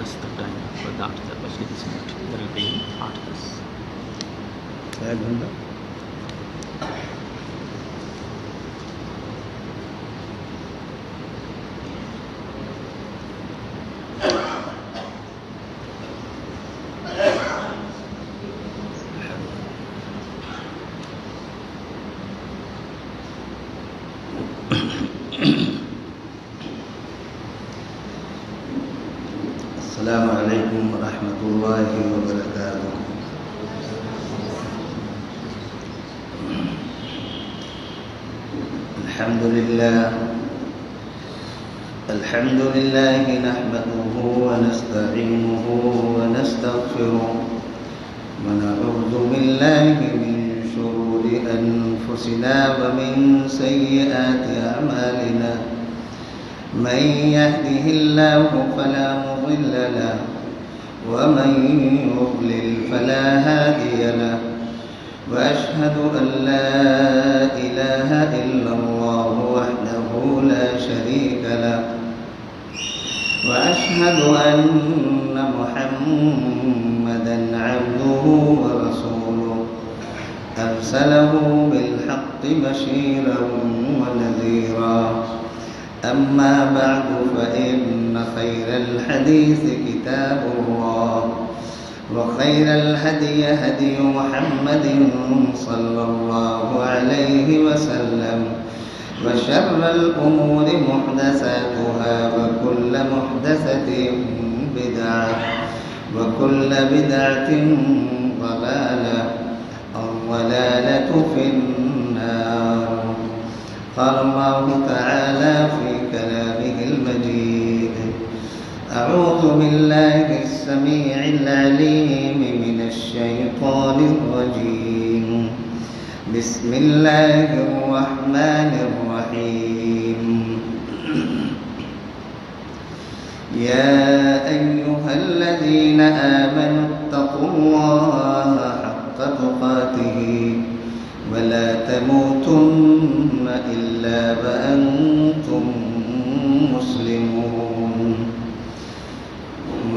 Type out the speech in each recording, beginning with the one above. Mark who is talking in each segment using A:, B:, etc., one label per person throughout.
A: rest of time for the after the facilities there will be articles.
B: السلام عليكم ورحمة الله وبركاته. الحمد لله نحمده ونستعينه ونستغفره ونعوذ بالله من شرور أنفسنا ومن سيئات أعمالنا. من يهده الله فلا مضل له ومن يضلل فلا هادي له. وأشهد أن لا إله إلا الله وحده لا شريك له. وأشهد أن محمدا عبده ورسوله أرسله بالحق بشيرا ونذيرا. أما بعد فإن خير الحديث كتاب الله وخير الهدي هدي محمد صلى الله عليه وسلم وشر الأمور محدثاتها وكل محدثة بدعة وكل بدعة ضلالة الضلالة في النار. قال الله تعالى في كلامه المجيد: أعوذ بالله السميع العليم من الشيطان الرجيم. بسم الله الرحمن الرحيم. يا أيها الذين آمنوا اتقوا الله حق تقاته ولا تموتن إلا وأنتم مسلمون.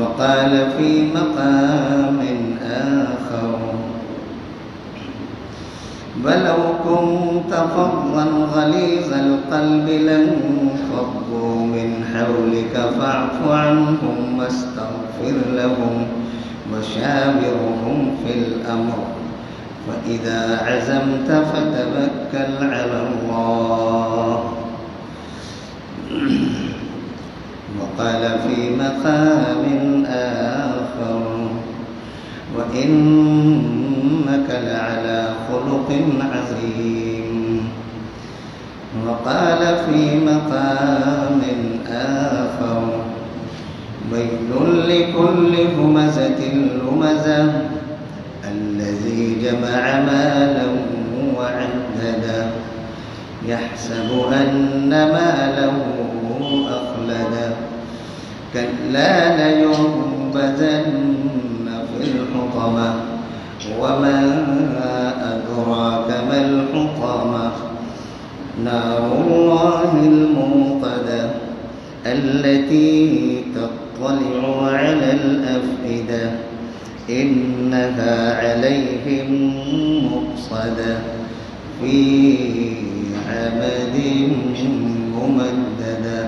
B: وقال في مقام آخر: ولو كنت فظا غليظ القلب لانفضوا من حولك فاعف عنهم واستغفر لهم وشاورهم في الأمر فإذا عزمت فتوكل على الله. وقال في مقام آخر: وإنك لعلى خلق عظيم. وقال في مقام آخر: ويل لكل همزة لمزة الذي جمع مالا وعدده يحسب أن ماله أخلده كلا لينبذن في الحطمة وما أدراك ما الحطمة نار الله الموقدة التي تطلع على الأفئدة إنها عليهم مؤصدة في عمد ممددة.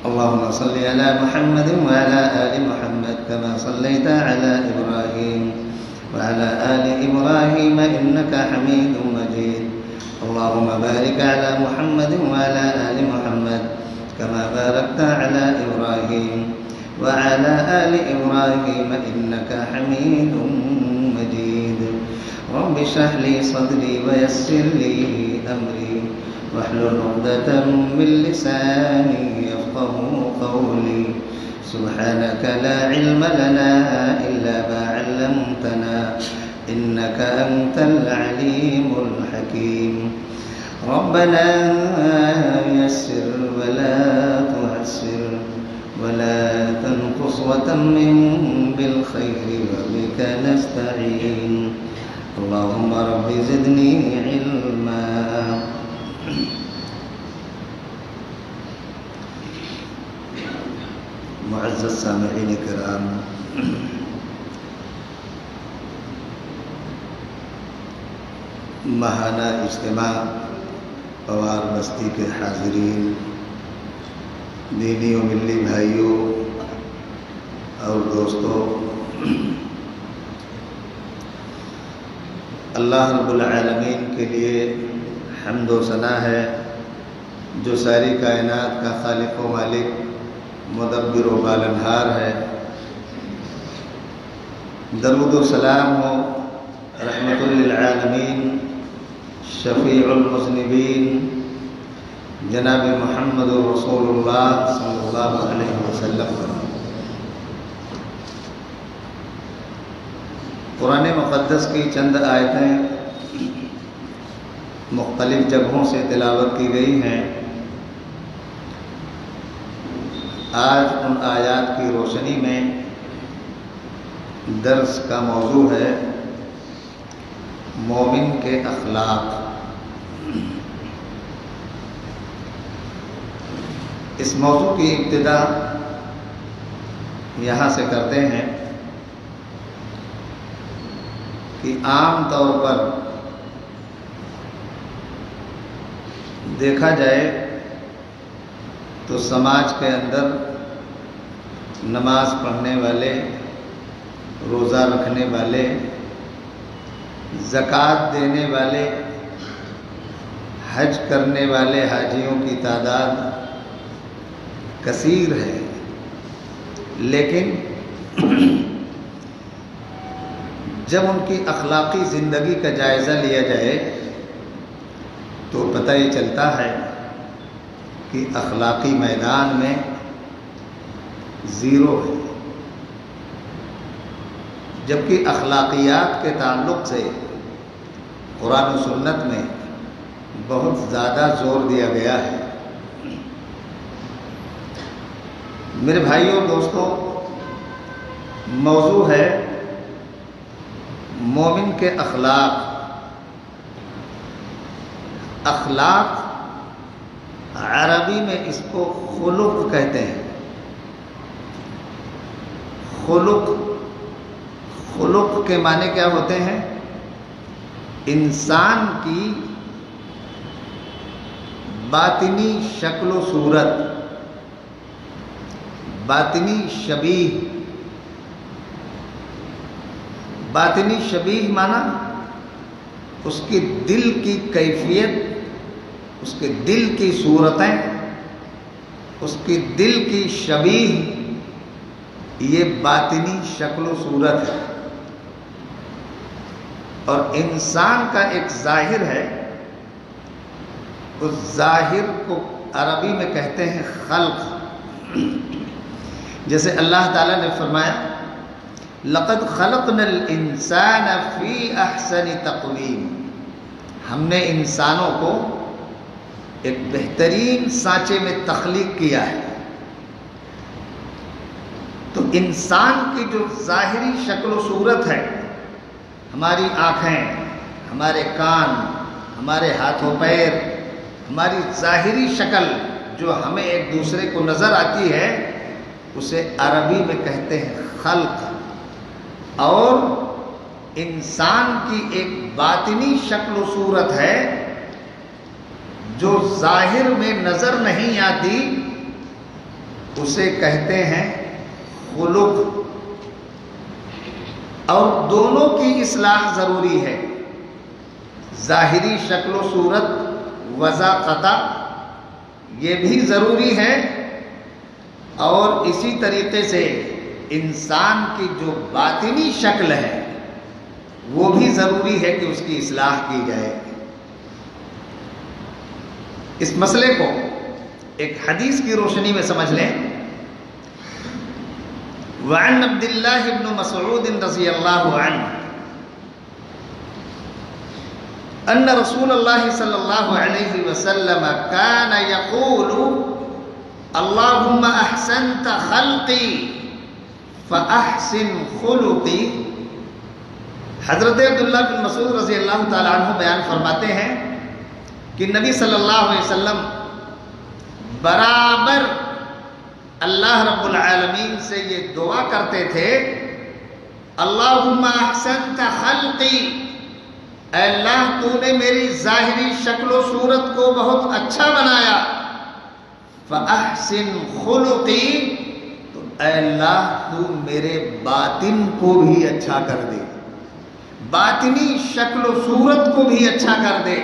B: اللهم صل على محمد وعلى آل محمد كما صليت على إبراهيم وعلى آل إبراهيم إنك حميد مجيد. اللهم بارك على محمد وعلى آل محمد كما باركت على إبراهيم وعلى آل إبراهيم إنك حميد مجيد. رب اشرح لي صدري ويسر لي أمري واحلل عقدة من لساني يفقه قولي. سبحانك لا علم لنا إلا ما علمتنا إنك أنت العليم الحكيم. ربنا يسر ولا تعسر ولا تنقص وتمم بالخير وبك نستعين. اللهم رب زدني علما. معزز سامعین کرام، ماہانہ اجتماع پوار بستی کے حاضرین، دینی و ملی بھائیوں اور دوستوں، اللہ رب العالمین کے لیے حمد و ثنا ہے جو ساری کائنات کا خالق و مالک، مدبر و پالنہار ہے۔ درود و سلام ہو رحمت للعالمین، شفیع المذنبین، جناب محمد رسول اللہ صلی اللہ علیہ وسلم پر۔ قرآن مقدس کی چند آیتیں مختلف جگہوں سے تلاوت کی گئی ہیں۔ آج ان آیات کی روشنی میں درس کا موضوع ہے مومن کے اخلاق۔ اس موضوع کی ابتدا یہاں سے کرتے ہیں کہ عام طور پر دیکھا جائے تو سماج کے اندر نماز پڑھنے والے، روزہ رکھنے والے، زکوٰۃ دینے والے، حج کرنے والے حاجیوں کی تعداد کثیر ہے، لیکن جب ان کی اخلاقی زندگی کا جائزہ لیا جائے تو پتہ ہی چلتا ہے کہ اخلاقی میدان میں زیرو ہے، جبکہ اخلاقیات کے تعلق سے قرآن و سنت میں بہت زیادہ زور دیا گیا ہے۔ میرے بھائیوں دوستوں، موضوع ہے مومن کے اخلاق۔ اخلاق عربی میں اس کو خلق کہتے ہیں۔ خلق کے معنی کیا ہوتے ہیں؟ انسان کی باطنی شکل و صورت، باطنی شبیہ۔ باطنی شبیہ معنی اس کی دل کی کیفیت، اس کے دل کی صورتیں، اس کی دل کی شبیہ، یہ باطنی شکل و صورت ہے۔ اور انسان کا ایک ظاہر ہے، اس ظاہر کو عربی میں کہتے ہیں خلق۔ جیسے اللہ تعالیٰ نے فرمایا لَقَدْ خَلَقْنَا الْإِنسَانَ فِي أَحْسَنِ تَقْوِيمٍ، ہم نے انسانوں کو ایک بہترین سانچے میں تخلیق کیا ہے۔ تو انسان کی جو ظاہری شکل و صورت ہے، ہماری آنکھیں، ہمارے کان، ہمارے ہاتھ و پیر، ہماری ظاہری شکل جو ہمیں ایک دوسرے کو نظر آتی ہے، اسے عربی میں کہتے ہیں خلق۔ اور انسان کی ایک باطنی شکل و صورت ہے جو ظاہر میں نظر نہیں آتی، اسے کہتے ہیں خلق۔ اور دونوں کی اصلاح ضروری ہے، ظاہری شکل و صورت وضاقتہ یہ بھی ضروری ہے، اور اسی طریقے سے انسان کی جو باطنی شکل ہے وہ بھی ضروری ہے کہ اس کی اصلاح کی جائے۔ اس مسئلے کو ایک حدیث کی روشنی میں سمجھ لیں۔ وعن عبد اللہ بن مسعود رضی اللہ عنہ ان رسول اللہ صلی اللہ علیہ وسلم كان يقول اللهم احسنت خلقی فاحسن خلقی۔ حضرت عبداللہ بن مسعود رضی اللہ تعالی عنہ بیان فرماتے ہیں کہ نبی صلی اللہ علیہ وسلم برابر اللہ رب العالمین سے یہ دعا کرتے تھے، اللہم احسنت خلقی، اے اللہ تو نے میری ظاہری شکل و صورت کو بہت اچھا بنایا، فاحسن خلقی، تو اے اللہ تو میرے باطن کو بھی اچھا کر دے، باطنی شکل و صورت کو بھی اچھا کر دے۔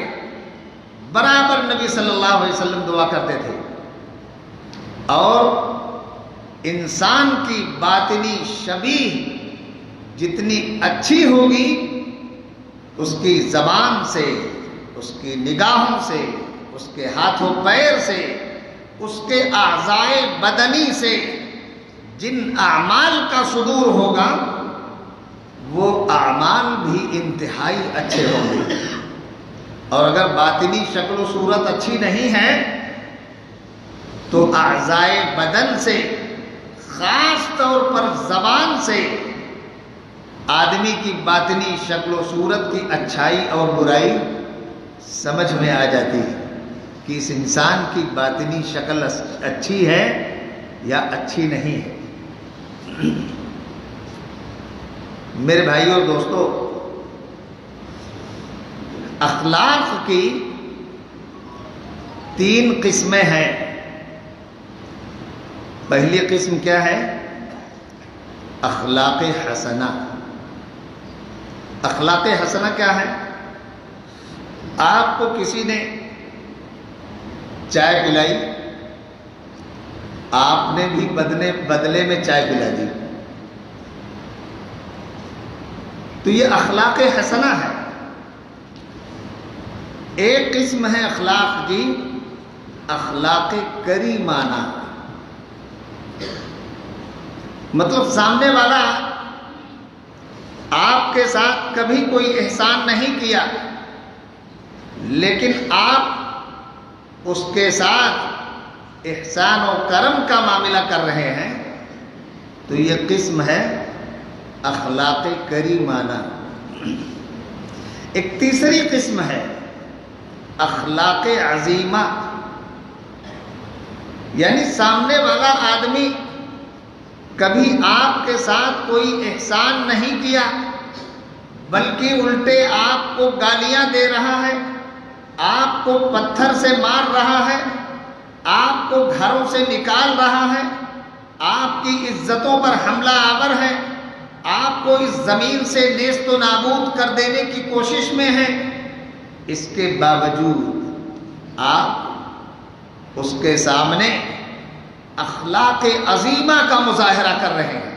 B: برابر نبی صلی اللہ علیہ وسلم دعا کرتے تھے۔ اور انسان کی باطنی شبیہ جتنی اچھی ہوگی، اس کی زبان سے، اس کی نگاہوں سے، اس کے ہاتھوں پیر سے، اس کے اعضائے بدنی سے جن اعمال کا صدور ہوگا، وہ اعمال بھی انتہائی اچھے ہوں گے۔ اور اگر باطنی شکل و صورت اچھی نہیں ہے تو اعضائے بدن سے، خاص طور پر زبان سے، آدمی کی باطنی شکل و صورت کی اچھائی اور برائی سمجھ میں آ جاتی ہے کہ اس انسان کی باطنی شکل اچھی ہے یا اچھی نہیں ہے۔ میرے بھائیوں اور دوستو، اخلاق کی 3 قسمیں ہیں۔ پہلی قسم کیا ہے؟ اخلاق حسنہ۔ اخلاق حسنہ کیا ہے؟ آپ کو کسی نے چائے پلائی، آپ نے بھی بدلے میں چائے پلا دی، تو یہ اخلاق حسنہ ہے۔ ایک قسم ہے اخلاق کی اخلاق کریمانہ، مطلب سامنے والا آپ کے ساتھ کبھی کوئی احسان نہیں کیا، لیکن آپ اس کے ساتھ احسان و کرم کا معاملہ کر رہے ہیں، تو یہ قسم ہے اخلاق کریمانہ۔ ایک تیسری قسم ہے اخلاق عظیمہ، یعنی سامنے والا آدمی کبھی آپ کے ساتھ کوئی احسان نہیں کیا، بلکہ الٹے آپ کو گالیاں دے رہا ہے، آپ کو پتھر سے مار رہا ہے، آپ کو گھروں سے نکال رہا ہے، آپ کی عزتوں پر حملہ آور ہے، آپ کو اس زمین سے نیست و نابود کر دینے کی کوشش میں ہے، اس کے باوجود آپ اس کے سامنے اخلاق عظیمہ کا مظاہرہ کر رہے ہیں۔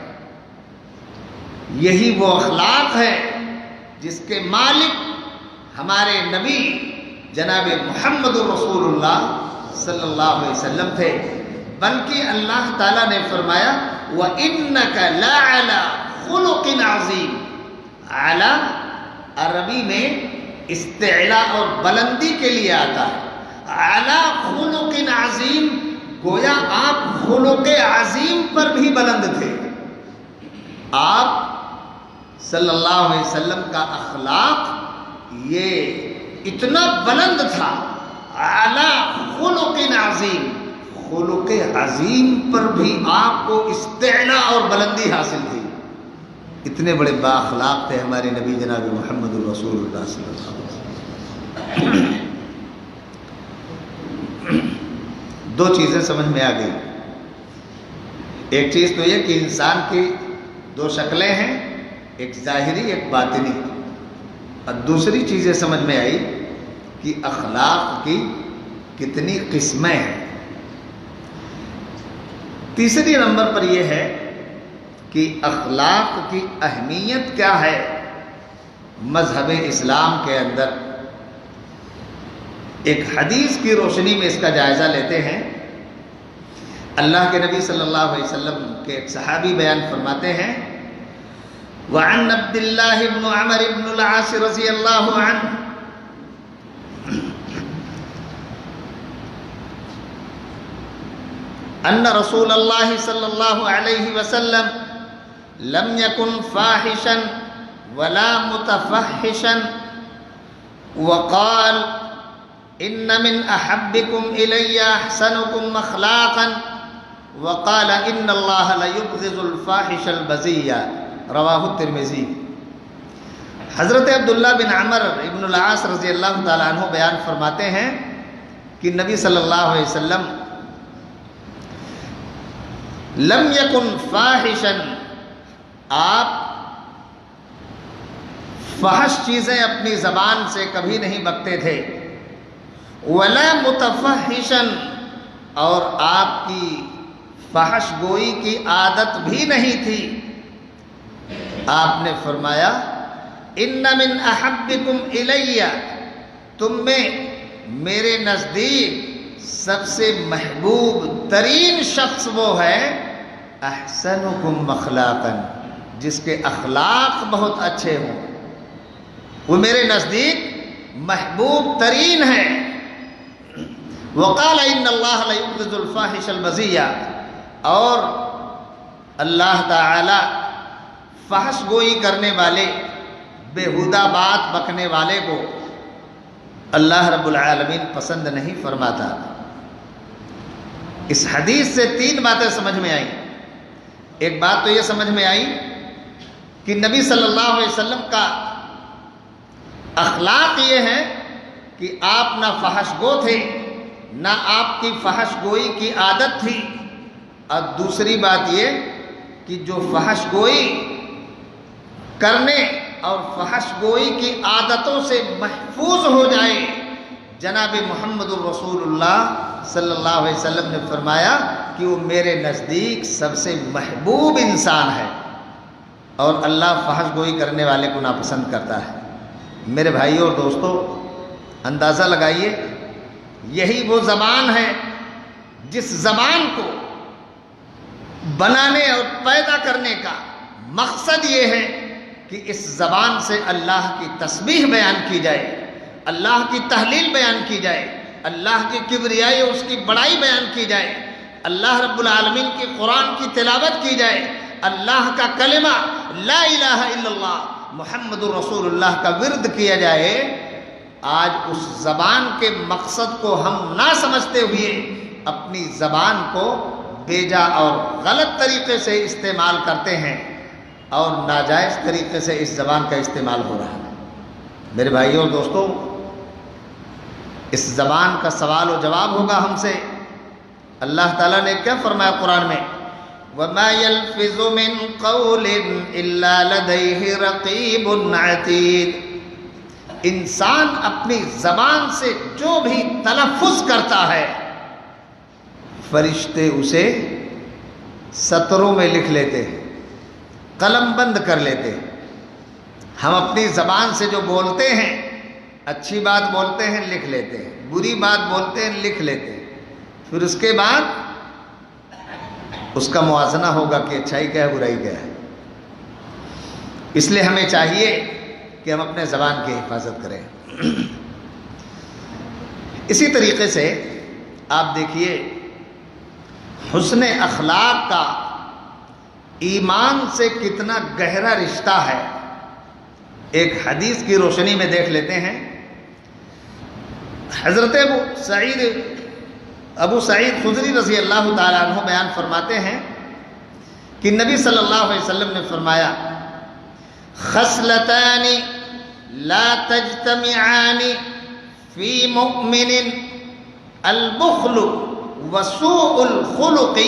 B: یہی وہ اخلاق ہے جس کے مالک ہمارے نبی جناب محمد رسول اللہ صلی اللہ علیہ وسلم تھے، بلکہ اللہ تعالیٰ نے فرمایا وَإِنَّكَ لَعَلَىٰ خُلُقٍ عَظِيمٍ۔ اعلیٰ عربی میں استعلاء اور بلندی کے لیے آتا ہے۔ اعلیٰ خلق عظیم، گویا آپ خلق عظیم پر بھی بلند تھے۔ آپ صلی اللہ علیہ وسلم کا اخلاق یہ اتنا بلند تھا، اعلیٰ خلق عظیم، خلق عظیم پر بھی آپ کو استعلاء اور بلندی حاصل تھی۔ اتنے بڑے بااخلاق تھے ہمارے نبی جناب محمد الرسول اللہ صلی اللہ علیہ وسلم۔ 2 چیزیں سمجھ میں آ گئی۔ ایک چیز تو یہ کہ انسان کی 2 شکلیں ہیں، ایک ظاہری ایک باطنی، اور دوسری چیزیں سمجھ میں آئی کہ اخلاق کی کتنی قسمیں ہیں۔ تیسری نمبر پر یہ ہے کہ اخلاق کی اہمیت کیا ہے مذہب اسلام کے اندر۔ ایک حدیث کی روشنی میں اس کا جائزہ لیتے ہیں۔ اللہ کے نبی صلی اللہ علیہ وسلم کے ایک صحابی بیان فرماتے ہیں، وعن عبد اللہ بن عمر بن العاص رضی اللہ عنہ ان رسول اللہ صلی اللہ علیہ وسلم لم يكن فاحشا ولا متفحشا وقال ان من احبكم الي احسنكم اخلاقا وقال ان اللہ لیبغض الفاحش البذی رواہ الترمذی۔ حضرت عبداللہ بن عمر ابن العاص رضی اللہ تعالیٰ عنہ بیان فرماتے ہیں کہ نبی صلی اللہ علیہ وسلم لم یکن فاحشا، آپ فحش چیزیں اپنی زبان سے کبھی نہیں بکتے تھے، ولا متفحشا، اور آپ کی فحش گوئی کی عادت بھی نہیں تھی۔ آپ نے فرمایا ان من احبکم الی، تم میں میرے نزدیک سب سے محبوب ترین شخص وہ ہے احسنکم اخلاقا، جس کے اخلاق بہت اچھے ہوں، وہ میرے نزدیک محبوب ترین ہے۔ وقال ان اللہ لیبغض الفاحش البذی، اور اللہ تعالی فحش گوئی کرنے والے، بےہودہ بات بکنے والے کو اللہ رب العالمین پسند نہیں فرماتا۔ اس حدیث سے 3 باتیں سمجھ میں آئیں۔ ایک بات تو یہ سمجھ میں آئی کہ نبی صلی اللہ علیہ وسلم کا اخلاق یہ ہے کہ آپ نہ فحش گو تھے، نہ آپ کی فحش گوئی کی عادت تھی، اور دوسری بات یہ کہ جو فحش گوئی کرنے اور فحش گوئی کی عادتوں سے محفوظ ہو جائے، جناب محمد الرسول اللہ صلی اللہ علیہ وسلم نے فرمایا کہ وہ میرے نزدیک سب سے محبوب انسان ہے، اور اللہ فحش گوئی کرنے والے کو ناپسند کرتا ہے۔ میرے بھائیوں اور دوستوں، اندازہ لگائیے، یہی وہ زبان ہے جس زبان کو بنانے اور پیدا کرنے کا مقصد یہ ہے کہ اس زبان سے اللہ کی تسبیح بیان کی جائے، اللہ کی تحلیل بیان کی جائے، اللہ کی کبریائی اور اس کی بڑائی بیان کی جائے، اللہ رب العالمین کی قرآن کی تلاوت کی جائے، اللہ کا کلمہ لا الہ الا اللہ محمد الرسول اللہ کا ورد کیا جائے۔ آج اس زبان کے مقصد کو ہم نہ سمجھتے ہوئے اپنی زبان کو بیجا اور غلط طریقے سے استعمال کرتے ہیں، اور ناجائز طریقے سے اس زبان کا استعمال ہو رہا ہے۔ میرے بھائیوں اور دوستوں، اس زبان کا سوال و جواب ہوگا ہم سے۔ اللہ تعالیٰ نے کیا فرمایا قرآن میں؟ وَمَا يَلْفِظُ مِن قَوْلٍ إِلَّا لَدَيْهِ رَقِيبٌ عَتِيدٌ، انسان اپنی زبان سے جو بھی تلفظ کرتا ہے، فرشتے اسے سطروں میں لکھ لیتے ہیں، قلم بند کر لیتے ہیں۔ ہم اپنی زبان سے جو بولتے ہیں، اچھی بات بولتے ہیں لکھ لیتے ہیں، بری بات بولتے ہیں لکھ لیتے ہیں، پھر اس کے بعد اس کا موازنہ ہوگا کہ اچھائی کیا ہے برائی کیا ہے۔ اس لیے ہمیں چاہیے کہ ہم اپنے زبان کی حفاظت کریں۔ اسی طریقے سے آپ دیکھیے، حسن اخلاق کا ایمان سے کتنا گہرا رشتہ ہے۔ ایک حدیث کی روشنی میں دیکھ لیتے ہیں۔ حضرت ابو سعید خدری رضی اللہ تعالیٰ عنہ بیان فرماتے ہیں کہ نبی صلی اللہ علیہ وسلم نے فرمایا خصلتان لا تجتمعان فی مؤمن البخل وسوء الخلق،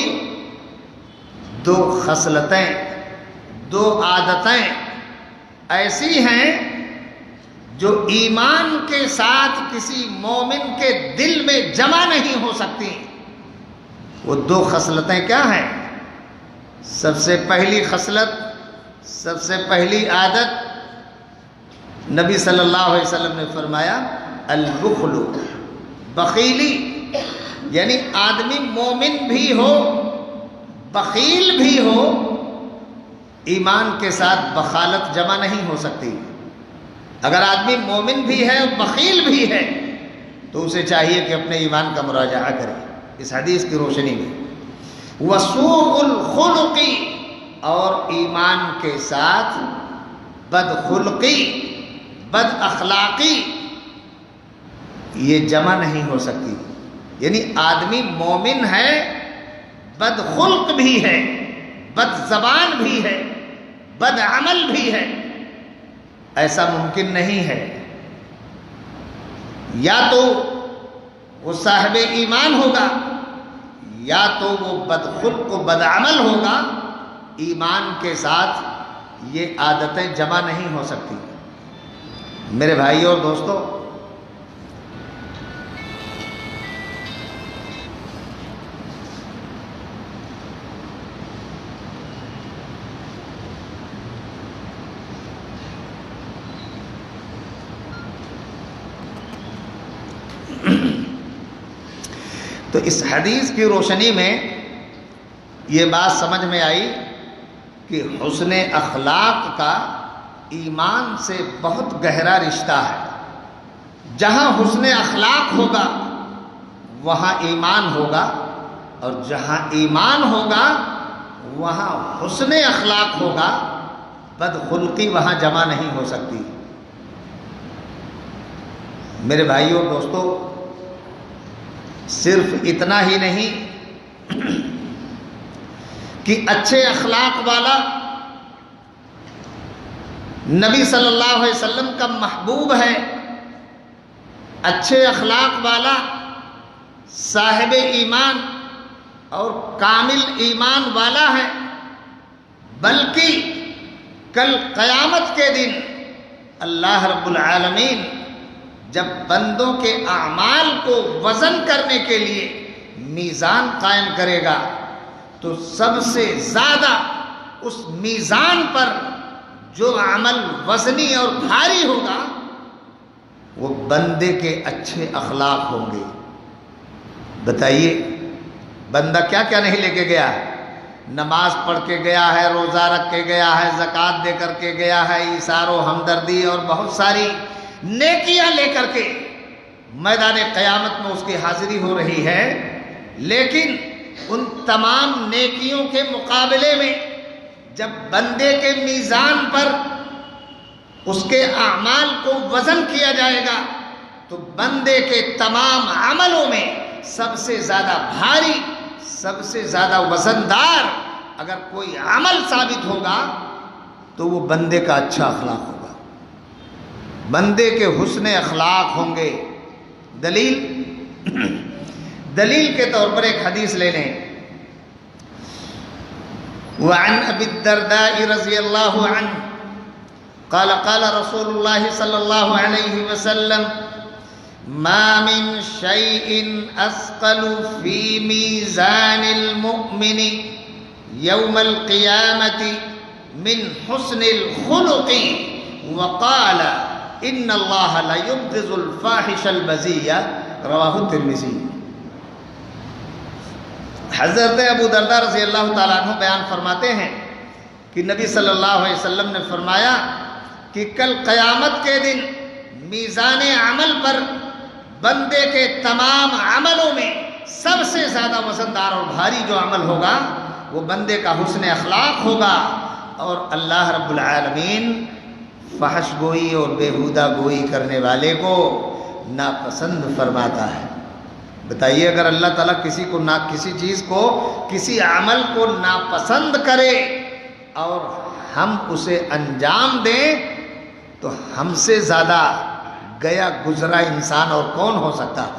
B: 2 خصلتیں، 2 عادتیں ایسی ہیں جو ایمان کے ساتھ کسی مومن کے دل میں جمع نہیں ہو سکتی۔ وہ 2 خصلتیں کیا ہیں؟ سب سے پہلی خصلت، سب سے پہلی عادت، نبی صلی اللہ علیہ وسلم نے فرمایا البخل، بخیلی، یعنی آدمی مومن بھی ہو بخیل بھی ہو، ایمان کے ساتھ بخالت جمع نہیں ہو سکتی۔ اگر آدمی مومن بھی ہے اور بخیل بھی ہے تو اسے چاہیے کہ اپنے ایمان کا مراجعہ کرے۔ اس حدیث کی روشنی میں وسوء الخلق، اور ایمان کے ساتھ بدخلقی، بد اخلاقی، یہ جمع نہیں ہو سکتی۔ یعنی آدمی مومن ہے بد خلق بھی ہے، بد زبان بھی ہے، بد عمل بھی ہے، ایسا ممکن نہیں ہے۔ یا تو وہ صاحب ایمان ہوگا یا تو وہ بد خلق و بد عمل ہوگا، ایمان کے ساتھ یہ عادتیں جمع نہیں ہو سکتی۔ میرے بھائیوں اور دوستو، تو اس حدیث کی روشنی میں یہ بات سمجھ میں آئی کہ حسن اخلاق کا ایمان سے بہت گہرا رشتہ ہے۔ جہاں حسن اخلاق ہوگا وہاں ایمان ہوگا، اور جہاں ایمان ہوگا وہاں حسن اخلاق ہوگا، بد خلقی وہاں جمع نہیں ہو سکتی۔ میرے بھائیوں اور دوستو، صرف اتنا ہی نہیں کہ اچھے اخلاق والا نبی صلی اللہ علیہ وسلم کا محبوب ہے، اچھے اخلاق والا صاحب ایمان اور کامل ایمان والا ہے، بلکہ کل قیامت کے دن اللہ رب العالمین جب بندوں کے اعمال کو وزن کرنے کے لیے میزان قائم کرے گا تو سب سے زیادہ اس میزان پر جو عمل وزنی اور بھاری ہوگا وہ بندے کے اچھے اخلاق ہوں گے۔ بتائیے، بندہ کیا کیا نہیں لے کے گیا؟ نماز پڑھ کے گیا ہے، روزہ رکھ کے گیا ہے، زکوٰۃ دے کر کے گیا ہے، ایثار و ہمدردی اور بہت ساری نیکیاں لے کر کے میدان قیامت میں اس کی حاضری ہو رہی ہے، لیکن ان تمام نیکیوں کے مقابلے میں جب بندے کے میزان پر اس کے اعمال کو وزن کیا جائے گا تو بندے کے تمام عملوں میں سب سے زیادہ بھاری، سب سے زیادہ وزندار اگر کوئی عمل ثابت ہوگا تو وہ بندے کا اچھا اخلاق ہوگا، بندے کے حسن اخلاق ہوں گے۔ دلیل کے طور پر ایک حدیث لے لیں۔ وعن ابی الدرداء رضی اللہ عنہ قال قال رسول اللہ صلی اللہ علیہ وسلم ما من شيء اثقل في ميزان المؤمن يوم القيامة من حسن الخلق وقال ان اللہ لا يبغض الفاحش البذی، رواہ الترمذی۔ حضرت ابو درداء رضی اللہ تعالیٰ عنہ بیان فرماتے ہیں کہ نبی صلی اللہ علیہ وسلم نے فرمایا کہ کل قیامت کے دن میزان عمل پر بندے کے تمام عملوں میں سب سے زیادہ وزندار اور بھاری جو عمل ہوگا وہ بندے کا حسن اخلاق ہوگا، اور اللہ رب العالمین فحش گوئی اور بیہودہ گوئی کرنے والے کو ناپسند فرماتا ہے۔ بتائیے، اگر اللہ تعالیٰ کسی چیز کو، کسی عمل کو ناپسند کرے اور ہم اسے انجام دیں تو ہم سے زیادہ گیا گزرا انسان اور کون ہو سکتا ہے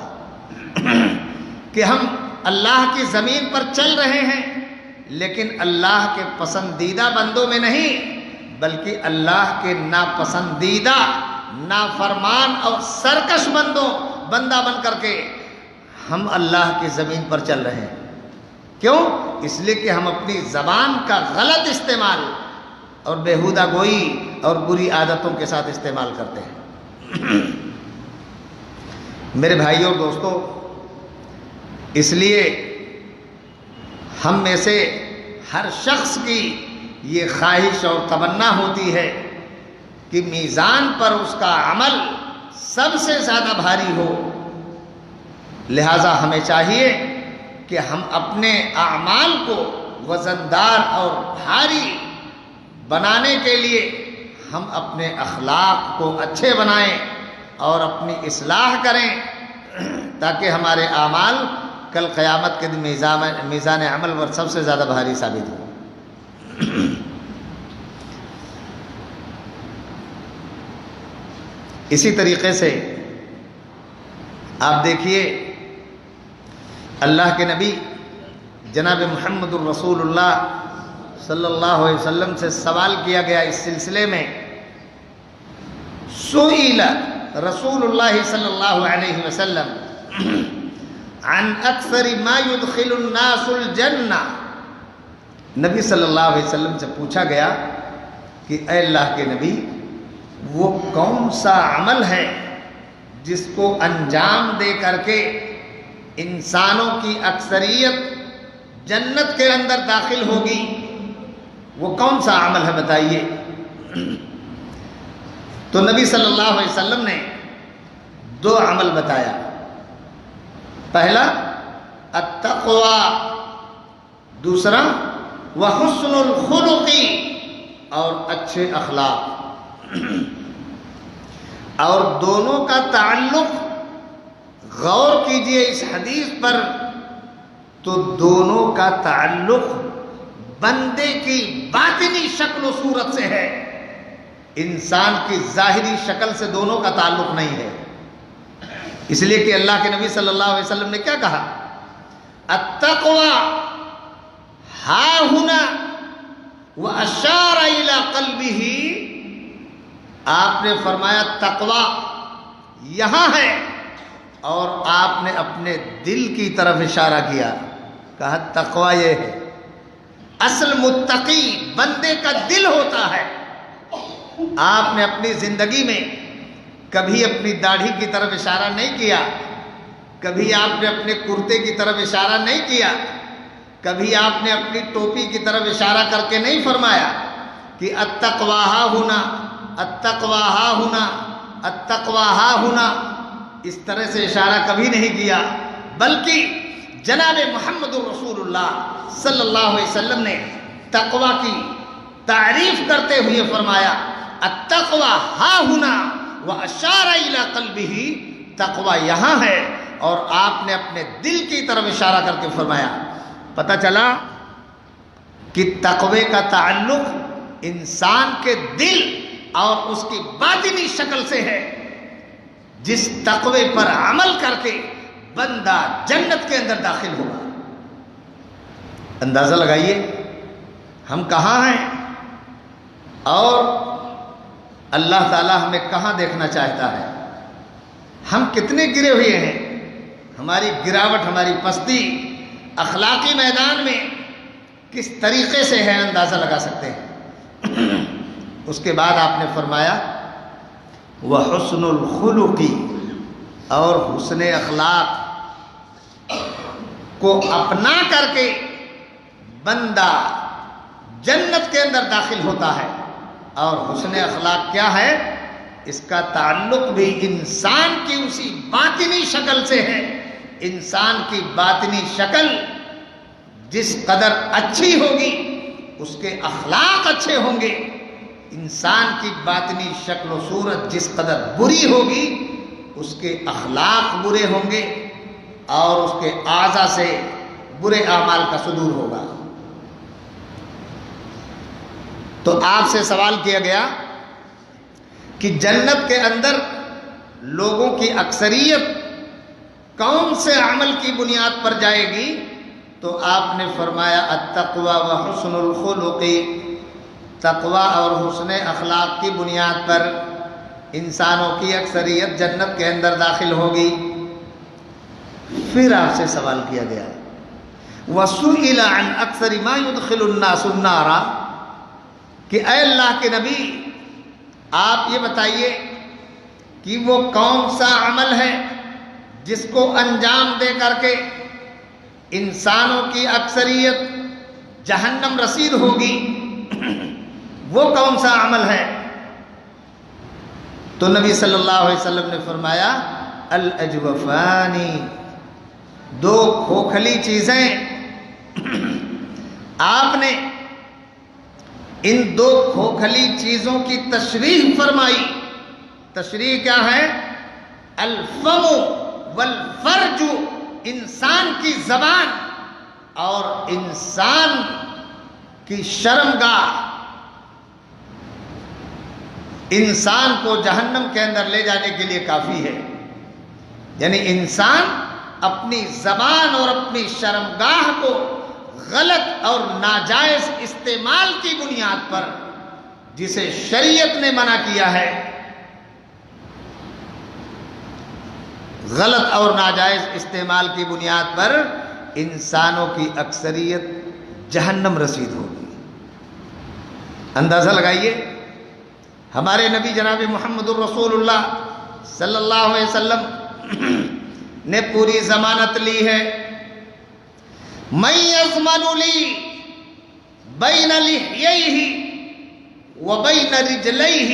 B: کہ ہم اللہ کی زمین پر چل رہے ہیں لیکن اللہ کے پسندیدہ بندوں میں نہیں بلکہ اللہ کے ناپسندیدہ، نافرمان اور سرکش بندہ بن کر کے ہم اللہ کی زمین پر چل رہے ہیں۔ کیوں؟ اس لیے کہ ہم اپنی زبان کا غلط استعمال اور بیہودہ گوئی اور بری عادتوں کے ساتھ استعمال کرتے ہیں۔ میرے بھائیوں اور دوستو، اس لیے ہم میں سے ہر شخص کی یہ خواہش اور تمنا ہوتی ہے کہ میزان پر اس کا عمل سب سے زیادہ بھاری ہو، لہذا ہمیں چاہیے کہ ہم اپنے اعمال کو وزندار اور بھاری بنانے کے لیے ہم اپنے اخلاق کو اچھے بنائیں اور اپنی اصلاح کریں تاکہ ہمارے اعمال کل قیامت کے دن میزان عمل پر سب سے زیادہ بھاری ثابت ہو۔ اسی طریقے سے آپ دیکھیے اللہ کے نبی جناب محمد الرسول اللہ صلی اللہ علیہ وسلم سے سوال کیا گیا اس سلسلے میں، سئل رسول اللہ صلی اللہ علیہ وسلم عن اکثر ما يدخل الناس الجنہ، نبی صلی اللہ علیہ وسلم سے پوچھا گیا کہ اے اللہ کے نبی وہ کون سا عمل ہے جس کو انجام دے کر کے انسانوں کی اکثریت جنت کے اندر داخل ہوگی، وہ کون سا عمل ہے بتائیے۔ تو نبی صلی اللہ علیہ وسلم نے 2 عمل بتایا، پہلا التقوی، دوسرا وحسن الخلق، اور اچھے اخلاق۔ اور دونوں کا تعلق غور کیجئے اس حدیث پر، تو دونوں کا تعلق بندے کی باطنی شکل و صورت سے ہے، انسان کی ظاہری شکل سے دونوں کا تعلق نہیں ہے۔ اس لیے کہ اللہ کے نبی صلی اللہ علیہ وسلم نے کیا کہا، التقوی ہا ہنا واشار الی قلبہ، آپ نے فرمایا تقوی یہاں ہے، اور آپ نے اپنے دل کی طرف اشارہ کیا، کہا تقوی یہ ہے۔ اصل متقی بندے کا دل ہوتا ہے۔ آپ نے اپنی زندگی میں کبھی اپنی داڑھی کی طرف اشارہ نہیں کیا، کبھی آپ نے اپنے کرتے کی طرف اشارہ نہیں کیا، کبھی آپ نے اپنی ٹوپی کی طرف اشارہ کر کے نہیں فرمایا کہ التقوی ہا ہونا، التقوی ہا ہونا، التقوی ہا ہونا، اس طرح سے اشارہ کبھی نہیں کیا، بلکہ جناب محمد الرسول اللہ صلی اللہ علیہ وسلم نے تقوی کی تعریف کرتے ہوئے فرمایا التقوی ہا ہونا واشار الی قلبہ، تقوی یہاں ہے، اور آپ نے اپنے دل کی طرف اشارہ کر کے فرمایا۔ پتہ چلا کہ تقوی کا تعلق انسان کے دل اور اس کی باطنی شکل سے ہے، جس تقوی پر عمل کر کے بندہ جنت کے اندر داخل ہوگا۔ اندازہ لگائیے ہم کہاں ہیں اور اللہ تعالیٰ ہمیں کہاں دیکھنا چاہتا ہے۔ ہم کتنے گرے ہوئے ہیں، ہماری گراوٹ، ہماری پستی اخلاقی میدان میں کس طریقے سے ہے، اندازہ لگا سکتے ہیں۔ اس کے بعد آپ نے فرمایا وحسن الخلق، اور حسن اخلاق کو اپنا کر کے بندہ جنت کے اندر داخل ہوتا ہے۔ اور حسن اخلاق کیا ہے، اس کا تعلق بھی انسان کی اسی باطنی شکل سے ہے۔ انسان کی باطنی شکل جس قدر اچھی ہوگی اس کے اخلاق اچھے ہوں گے، انسان کی باطنی شکل و صورت جس قدر بری ہوگی اس کے اخلاق برے ہوں گے، اور اس کے اعضاء سے برے اعمال کا صدور ہوگا۔ تو آپ سے سوال کیا گیا کہ جنت کے اندر لوگوں کی اکثریت کون سے عمل کی بنیاد پر جائے گی، تو آپ نے فرمایا التقوی و حسن الخلق، تقوی اور حسن اخلاق کی بنیاد پر انسانوں کی اکثریت جنت کے اندر داخل ہوگی۔ پھر آپ سے سوال کیا گیا وَسُئِلَ عَنْ أَكْثَرِ مَا يُدْخِلُ النَّاسُ النَّارَ، کہ اے اللہ کے نبی آپ یہ بتائیے کہ وہ کون سا عمل ہے جس کو انجام دے کر کے انسانوں کی اکثریت جہنم رسید ہوگی، وہ کون سا عمل ہے؟ تو نبی صلی اللہ علیہ وسلم نے فرمایا الاجوفانی، 2 کھوکھلی چیزیں۔ آپ نے ان 2 کھوکھلی چیزوں کی تشریح فرمائی۔ تشریح کیا ہے؟ الفم والفرج انسان کی زبان اور انسان کی شرمگاہ انسان کو جہنم کے اندر لے جانے کے لیے کافی ہے. یعنی انسان اپنی زبان اور اپنی شرمگاہ کو غلط اور ناجائز استعمال کی بنیاد پر، جسے شریعت نے منع کیا ہے، غلط اور ناجائز استعمال کی بنیاد پر انسانوں کی اکثریت جہنم رسید ہوگی. اندازہ لگائیے، ہمارے نبی جناب محمد الرسول اللہ صلی اللہ علیہ وسلم نے پوری ضمانت لی ہے. من یضمن لی بین لحییہ وبین رجلیہ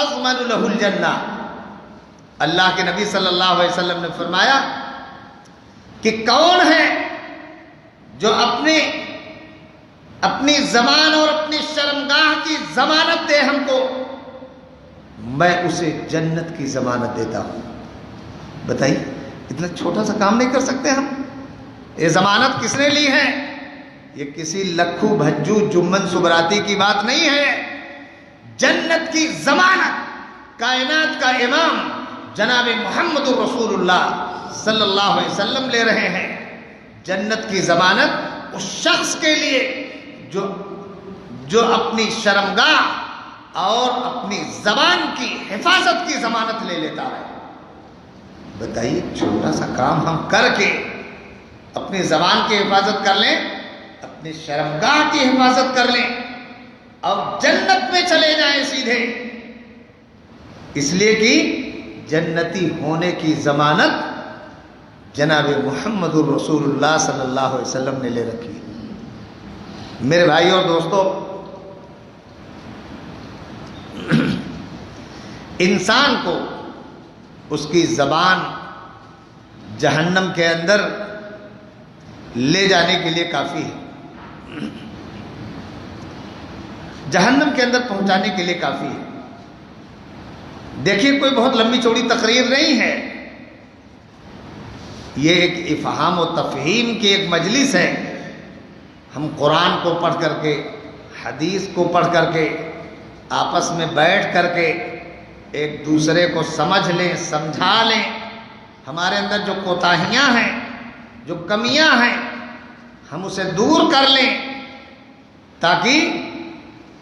B: اضمن لہ الجنہ. اللہ کے نبی صلی اللہ علیہ وسلم نے فرمایا کہ کون ہے جو اپنی زبان اور اپنی شرمگاہ کی ضمانت دے ہم کو، میں اسے جنت کی ضمانت دیتا ہوں. بتائیے، اتنا چھوٹا سا کام نہیں کر سکتے ہم؟ یہ ضمانت کس نے لی ہے؟ یہ کسی لکھو بھجو جمن سبراتی کی بات نہیں ہے. جنت کی ضمانت کائنات کا امام جناب محمد الرسول اللہ صلی اللہ علیہ وسلم لے رہے ہیں. جنت کی ضمانت اس شخص کے لیے جو اپنی شرمگاہ اور اپنی زبان کی حفاظت کی ضمانت لے لیتا ہے. بتائیے، چھوٹا سا کام ہم کر کے اپنی زبان کی حفاظت کر لیں، اپنی شرمگاہ کی حفاظت کر لیں اور جنت میں چلے جائیں سیدھے. اس لیے کہ جنتی ہونے کی ضمانت جناب محمد الرسول اللہ صلی اللہ علیہ وسلم نے لے رکھی. میرے بھائی اور دوستو، انسان کو اس کی زبان جہنم کے اندر لے جانے کے لیے کافی ہے، جہنم کے اندر پہنچانے کے لیے کافی ہے. دیکھیے، کوئی بہت لمبی چوڑی تقریر نہیں ہے، یہ ایک افہام و تفہیم کی ایک مجلس ہے. ہم قرآن کو پڑھ کر کے، حدیث کو پڑھ کر کے، آپس میں بیٹھ کر کے ایک دوسرے کو سمجھ لیں، سمجھا لیں. ہمارے اندر جو کوتاہیاں ہیں، جو کمیاں ہیں، ہم اسے دور کر لیں تاکہ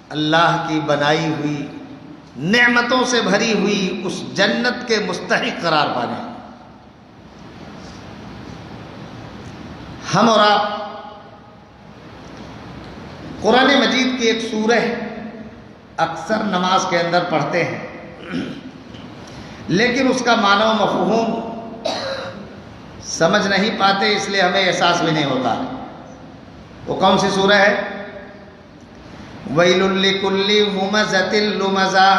B: اللہ کی بنائی ہوئی نعمتوں سے بھری ہوئی اس جنت کے مستحق قرار پائیں. ہم اور آپ قرآن مجید کی ایک سورہ اکثر نماز کے اندر پڑھتے ہیں، لیکن اس کا معنی و مفہوم سمجھ نہیں پاتے، اس لیے ہمیں احساس بھی نہیں ہوتا. وہ کون سی سورہ ہے؟ وَيْلٌ لِكُلِّ هُمَزَةٍ لُمَزَةٍ.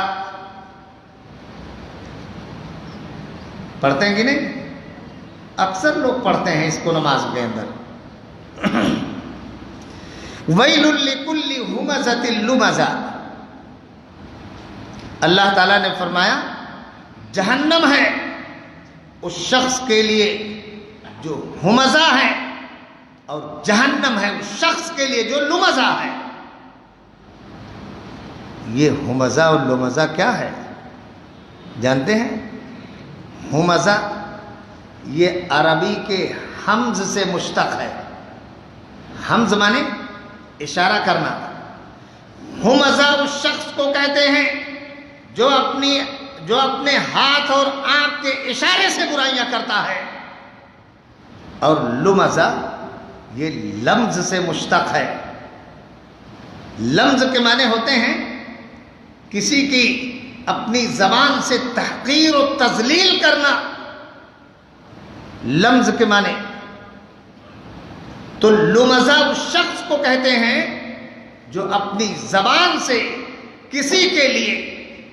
B: پڑھتے ہیں کہ نہیں؟ اکثر لوگ پڑھتے ہیں اس کو نماز کے اندر. وَيْلٌ لِكُلِّ هُمَزَةٍ لُمَزَةٍ. اللہ تعالیٰ نے فرمایا جہنم ہے اس شخص کے لیے جو ہمزہ ہے، اور جہنم ہے اس شخص کے لیے جو لمزہ ہے. یہ ہمزہ اور لمزہ کیا ہے جانتے ہیں؟ ہمزہ یہ عربی کے حمز سے مشتق ہے. حمز مانے اشارہ کرنا. ہمزہ اس شخص کو کہتے ہیں جو اپنے ہاتھ اور آنکھ کے اشارے سے برائیاں کرتا ہے. اور لمزہ یہ لمز سے مشتق ہے. لمز کے معنی ہوتے ہیں کسی کی اپنی زبان سے تحقیر و تذلیل کرنا، لمز کے معنی. تو لمزہ اس شخص کو کہتے ہیں جو اپنی زبان سے کسی کے لیے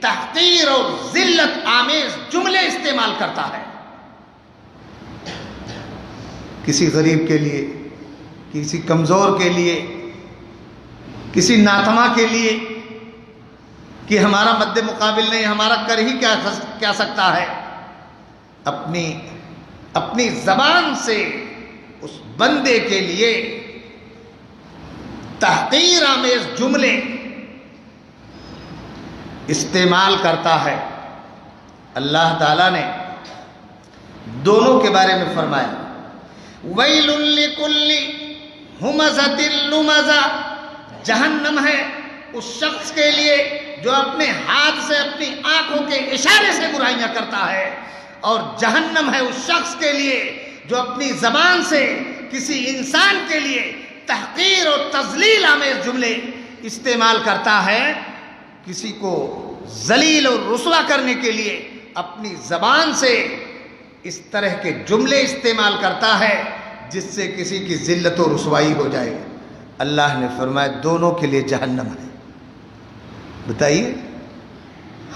B: تحقیر اور ذلت آمیز جملے استعمال کرتا ہے. کسی غریب کے لیے، کسی کمزور کے لیے، کسی ناتما کے لیے کہ ہمارا مد مقابل نہیں، ہمارا کر ہی کیا سکتا ہے. اپنی اپنی زبان سے اس بندے کے لیے تحقیر آمیز جملے استعمال کرتا ہے، اللہ تعالیٰ نے دونوں کے بارے میں فرمایا وَيْلٌ لِكُلِّ ہُمَزَةٍ لُمَزَةٍ، جہنم ہے اس شخص کے لیے جو اپنے ہاتھ سے اپنی آنکھوں کے اشارے سے برائیاں کرتا ہے، اور جہنم ہے اس شخص کے لیے جو اپنی زبان سے کسی انسان کے لیے تحقیر اور تذلیل آمیز جملے استعمال کرتا ہے، کسی کو ذلیل اور رسوا کرنے کے لیے اپنی زبان سے اس طرح کے جملے استعمال کرتا ہے جس سے کسی کی ذلت و رسوائی ہو جائے۔ اللہ نے فرمایا دونوں کے لیے جہنم ہے۔ بتائیے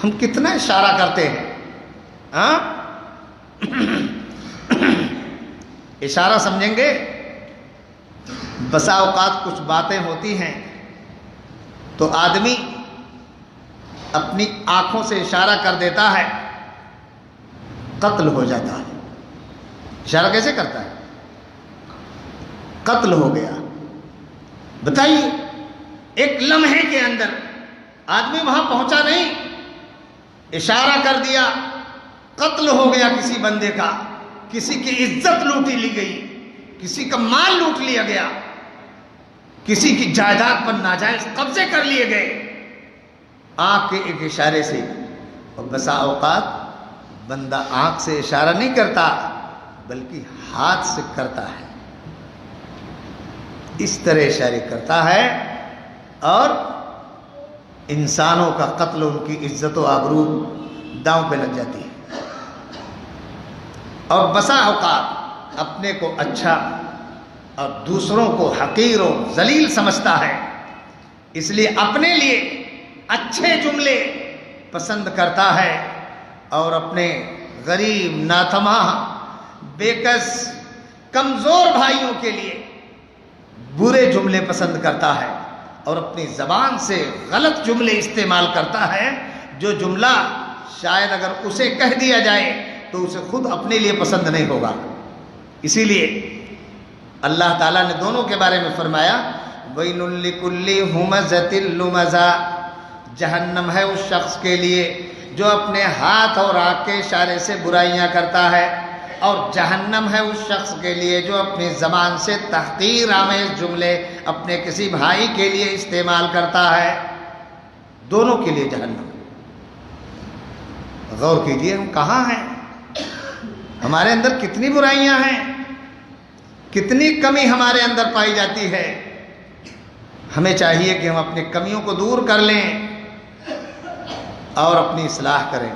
B: ہم کتنا اشارہ کرتے ہیں، ہاں اشارہ سمجھیں گے؟ بسا اوقات کچھ باتیں ہوتی ہیں تو آدمی اپنی آنکھوں سے اشارہ کر دیتا ہے، قتل ہو جاتا ہے۔ اشارہ کیسے کرتا ہے؟ قتل ہو گیا۔ بتائیے ایک لمحے کے اندر آدمی وہاں پہنچا نہیں، اشارہ کر دیا، قتل ہو گیا کسی بندے کا، کسی کی عزت لوٹی لی گئی، کسی کا مال لوٹ لیا گیا، کسی کی جائیداد پر ناجائز قبضے کر لیے گئے، آنکھ کے ایک اشارے سے۔ اور بسا اوقات بندہ آنکھ سے اشارہ نہیں کرتا بلکہ ہاتھ سے کرتا ہے، اس طرح اشارے کرتا ہے اور انسانوں کا قتل، ان کی عزت و آبرو داؤں پہ لگ جاتی ہے۔ اور بسا اوقات اپنے کو اچھا اور دوسروں کو حقیر و ذلیل سمجھتا ہے، اس لیے اپنے لیے اچھے جملے پسند کرتا ہے اور اپنے غریب، ناتماہ، بےکس، کمزور بھائیوں کے لیے برے جملے پسند کرتا ہے اور اپنی زبان سے غلط جملے استعمال کرتا ہے، جو جملہ شاید اگر اسے کہہ دیا جائے تو اسے خود اپنے لیے پسند نہیں ہوگا۔ اسی لیے اللہ تعالیٰ نے دونوں کے بارے میں فرمایا وَيْلٌ لِكُلِّ ہُمَزَةٍ لُمَزَةٍ، جہنم ہے اس شخص کے لیے جو اپنے ہاتھ اور آنکھ کے اشارے سے برائیاں کرتا ہے، اور جہنم ہے اس شخص کے لیے جو اپنی زبان سے تحقیر آمیز جملے اپنے کسی بھائی کے لیے استعمال کرتا ہے۔ دونوں کے لیے جہنم۔ غور کیجئے ہم کہاں ہیں، ہمارے اندر کتنی برائیاں ہیں، کتنی کمی ہمارے اندر پائی جاتی ہے۔ ہمیں چاہیے کہ ہم اپنی کمیوں کو دور کر لیں اور اپنی اصلاح کریں۔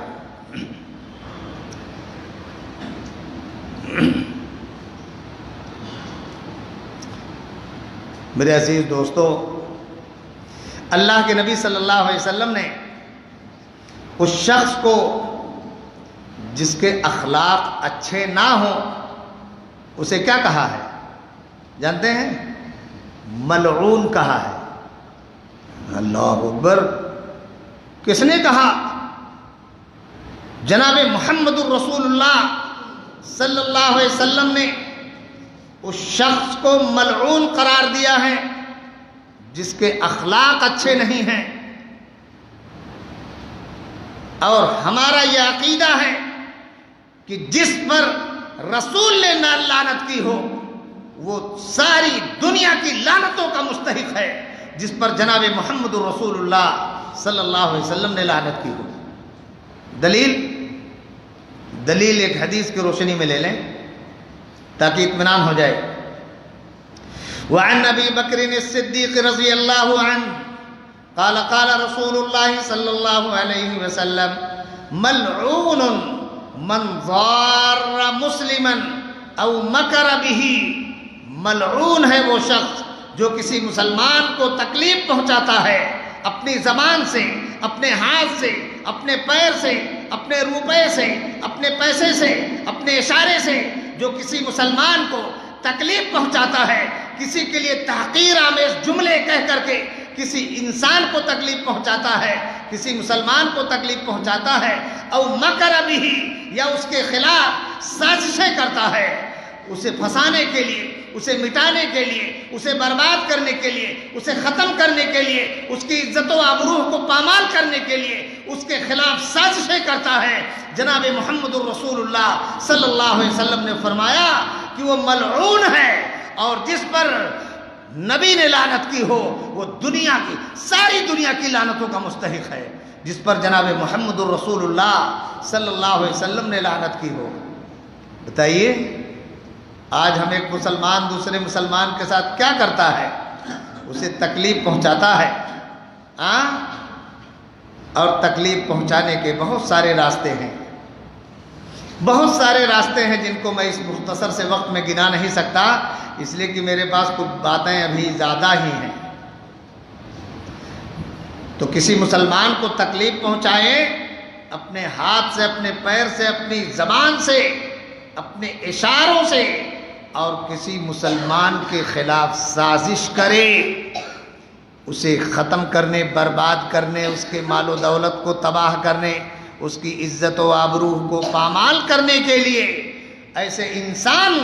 B: میرے عزیز دوستو، اللہ کے نبی صلی اللہ علیہ وسلم نے اس شخص کو جس کے اخلاق اچھے نہ ہوں اسے کیا کہا ہے جانتے ہیں؟ ملعون کہا ہے۔ اللہ اکبر! کس نے کہا؟ جناب محمد الرسول اللہ صلی اللہ علیہ وسلم نے اس شخص کو ملعون قرار دیا ہے جس کے اخلاق اچھے نہیں ہیں۔ اور ہمارا یہ عقیدہ ہے کہ جس پر رسول نے لعنت کی ہو وہ ساری دنیا کی لعنتوں کا مستحق ہے، جس پر جناب محمد الرسول اللہ صلی اللہ علیہ وسلم نے لعنت کی ہو۔ دلیل ایک حدیث کی روشنی میں لے لیں تاکہ اطمینان ہو جائے۔ وعن ابی بکر الصدیق رضی اللہ عنہ قال قال رسول اللہ صلی اللہ علیہ وسلم ملعون من ضار مسلما او مکر به، ملعون ہے وہ شخص جو کسی مسلمان کو تکلیف پہنچاتا ہے اپنی زبان سے، اپنے ہاتھ سے، اپنے پیر سے، اپنے روپے سے، اپنے پیسے سے، اپنے اشارے سے، جو کسی مسلمان کو تکلیف پہنچاتا ہے، کسی کے لیے تحقیر آمیز جملے کہہ کر کے کسی انسان کو تکلیف پہنچاتا ہے، کسی مسلمان کو تکلیف پہنچاتا ہے، او مکر بھی، یا اس کے خلاف سازشیں کرتا ہے اسے پھنسانے کے لیے، اسے مٹانے کے لیے، اسے برباد کرنے کے لیے، اسے ختم کرنے کے لیے، اس کی عزت و آبروہ کو پامال کرنے کے لیے اس کے خلاف سازشیں کرتا ہے۔ جناب محمد الرسول اللہ صلی اللہ علیہ وسلم نے فرمایا کہ وہ ملعون ہے، اور جس پر نبی نے لعنت کی ہو وہ دنیا کی، ساری دنیا کی لعنتوں کا مستحق ہے۔ جس پر جناب محمد الرسول اللہ صلی اللہ علیہ وسلم نے لعنت کی ہو۔ بتائیے آج ہم ایک مسلمان دوسرے مسلمان کے ساتھ کیا کرتا ہے؟ اسے تکلیف پہنچاتا ہے، اور تکلیف پہنچانے کے بہت سارے راستے ہیں، بہت سارے راستے ہیں جن کو میں اس مختصر سے وقت میں گنا نہیں سکتا، اس لیے کہ میرے پاس کچھ باتیں ابھی زیادہ ہی ہیں۔ تو کسی مسلمان کو تکلیف پہنچائیں اپنے ہاتھ سے، اپنے پیر سے، اپنی زبان سے، اپنے اشاروں سے، اور کسی مسلمان کے خلاف سازش کرے اسے ختم کرنے، برباد کرنے، اس کے مال و دولت کو تباہ کرنے، اس کی عزت و آبروہ کو پامال کرنے کے لیے، ایسے انسان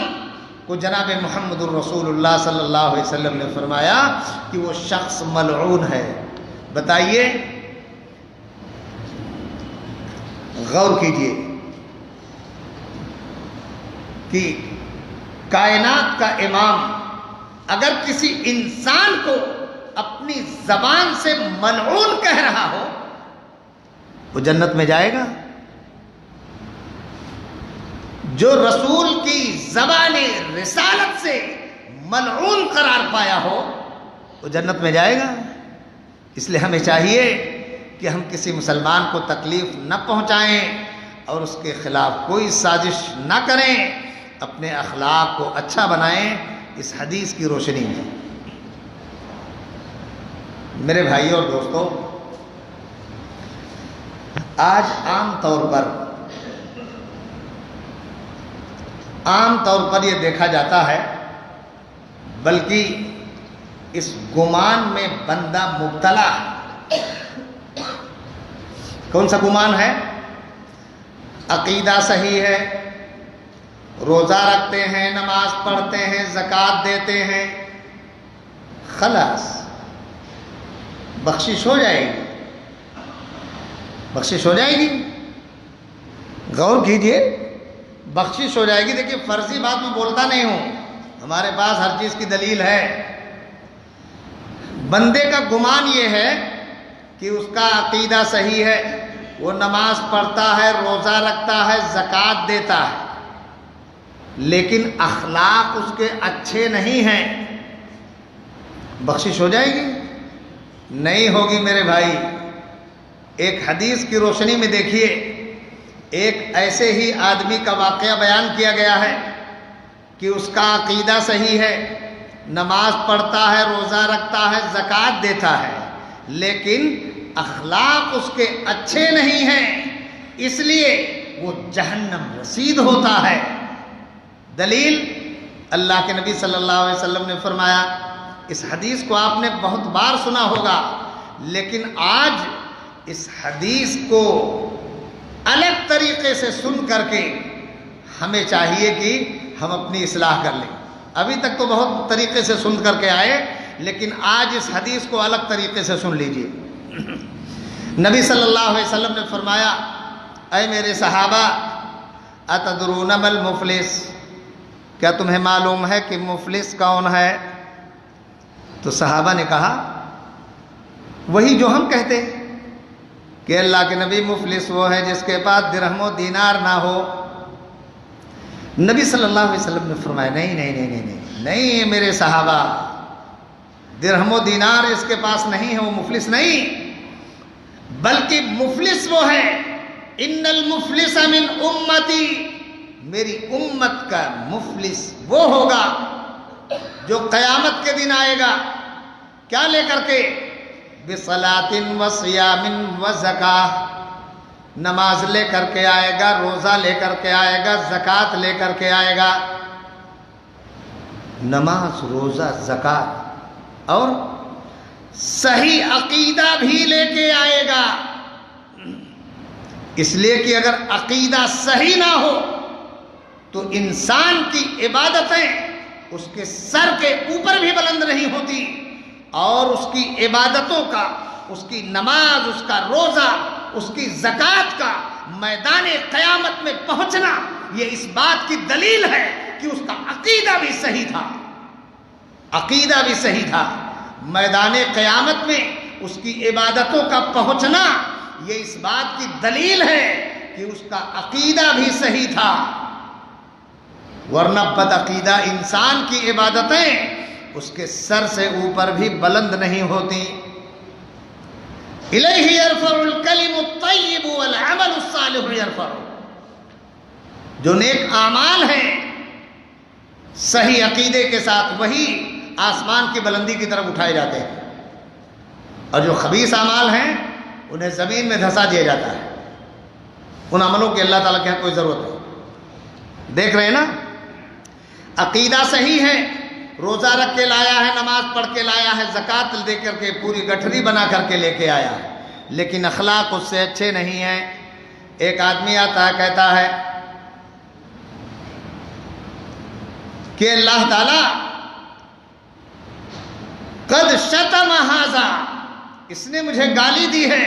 B: کو جناب محمد الرسول اللہ صلی اللہ علیہ وسلم نے فرمایا کہ وہ شخص ملعون ہے۔ بتائیے، غور کیجئے کہ کائنات کا امام اگر کسی انسان کو اپنی زبان سے ملعون کہہ رہا ہو وہ جنت میں جائے گا؟ جو رسول کی زبان رسالت سے ملعون قرار پایا ہو وہ جنت میں جائے گا۔ اس لیے ہمیں چاہیے کہ ہم کسی مسلمان کو تکلیف نہ پہنچائیں اور اس کے خلاف کوئی سازش نہ کریں، اپنے اخلاق کو اچھا بنائیں اس حدیث کی روشنی میں۔ میرے بھائیوں اور دوستو، آج عام طور پر یہ دیکھا جاتا ہے، بلکہ اس گمان میں بندہ مبتلا ہے۔ کون سا گمان ہے؟ عقیدہ صحیح ہے، روزہ رکھتے ہیں، نماز پڑھتے ہیں، زکوٰۃ دیتے ہیں، خلاص بخشش ہو جائے گی، بخشش ہو جائے گی۔ غور کیجئے، بخشش ہو جائے گی۔ دیکھیے فرضی بات میں بولتا نہیں ہوں، ہمارے پاس ہر چیز کی دلیل ہے۔ بندے کا گمان یہ ہے کہ اس کا عقیدہ صحیح ہے، وہ نماز پڑھتا ہے، روزہ رکھتا ہے، زکوٰۃ دیتا ہے، لیکن اخلاق اس کے اچھے نہیں ہیں، بخشش ہو جائے گی؟ نہیں ہوگی میرے بھائی۔ ایک حدیث کی روشنی میں دیکھیے، ایک ایسے ہی آدمی کا واقعہ بیان کیا گیا ہے کہ اس کا عقیدہ صحیح ہے، نماز پڑھتا ہے، روزہ رکھتا ہے، زکوٰۃ دیتا ہے، لیکن اخلاق اس کے اچھے نہیں ہیں، اس لیے وہ جہنم رسید ہوتا ہے۔ دلیل اللہ کے نبی صلی اللہ علیہ وسلم نے فرمایا۔ اس حدیث کو آپ نے بہت بار سنا ہوگا، لیکن آج اس حدیث کو الگ طریقے سے سن کر کے ہمیں چاہیے کہ ہم اپنی اصلاح کر لیں۔ ابھی تک تو بہت طریقے سے سن کر کے آئے، لیکن آج اس حدیث کو الگ طریقے سے سن لیجئے۔ نبی صلی اللہ علیہ وسلم نے فرمایا، اے میرے صحابہ، اتدرون ما المفلس، کیا تمہیں معلوم ہے کہ مفلس کون ہے؟ تو صحابہ نے کہا وہی جو ہم کہتے ہیں کہ اللہ کے نبی، مفلس وہ ہے جس کے پاس درہم و دینار نہ ہو۔ نبی صلی اللہ علیہ وسلم نے فرمایا نہیں نہیں نہیں نہیں نہیں نہیں میرے صحابہ، درہم و دینار اس کے پاس نہیں ہے، وہ مفلس نہیں، بلکہ مفلس وہ ہے، ان المفلس من امتی، میری امت کا مفلس وہ ہوگا جو قیامت کے دن آئے گا، کیا لے کر کے؟ بصلاۃ و صیام و زکاۃ، نماز لے کر کے آئے گا، روزہ لے کر کے آئے گا، زکوٰۃ لے کر کے آئے گا۔ نماز، روزہ، زکوٰۃ اور صحیح عقیدہ بھی لے کے آئے گا، اس لیے کہ اگر عقیدہ صحیح نہ ہو تو انسان کی عبادتیں اس کے سر کے اوپر بھی بلند نہیں ہوتی، اور اس کی عبادتوں کا، اس کی نماز، اس کا روزہ، اس کی زکوٰۃ کا میدان قیامت میں پہنچنا یہ اس بات کی دلیل ہے کہ اس کا عقیدہ بھی صحیح تھا، عقیدہ بھی صحیح تھا۔ میدان قیامت میں اس کی عبادتوں کا پہنچنا یہ اس بات کی دلیل ہے کہ اس کا عقیدہ بھی صحیح تھا، ورنہ بد عقیدہ انسان کی عبادتیں اس کے سر سے اوپر بھی بلند نہیں ہوتی۔ الیہ یرفع الکلم الطیب والعمل الصالح یرفع، جو نیک اعمال ہیں صحیح عقیدے کے ساتھ وہی آسمان کی بلندی کی طرف اٹھائے جاتے ہیں، اور جو خبیث اعمال ہیں انہیں زمین میں دھسا دیا جاتا ہے۔ ان عملوں کی اللہ تعالیٰ کے یہاں کوئی ضرورت نہیں۔ دیکھ رہے ہیں نا، عقیدہ صحیح ہے، روزہ رکھ کے لایا ہے، نماز پڑھ کے لایا ہے، زکوٰۃ دے کر کے پوری گٹھری بنا کر کے لے کے آیا ہے، لیکن اخلاق اس سے اچھے نہیں ہیں۔ ایک آدمی آتا ہے کہتا ہے کہ اللہ تعالیٰ قد شتم ھذا، اس نے مجھے گالی دی ہے،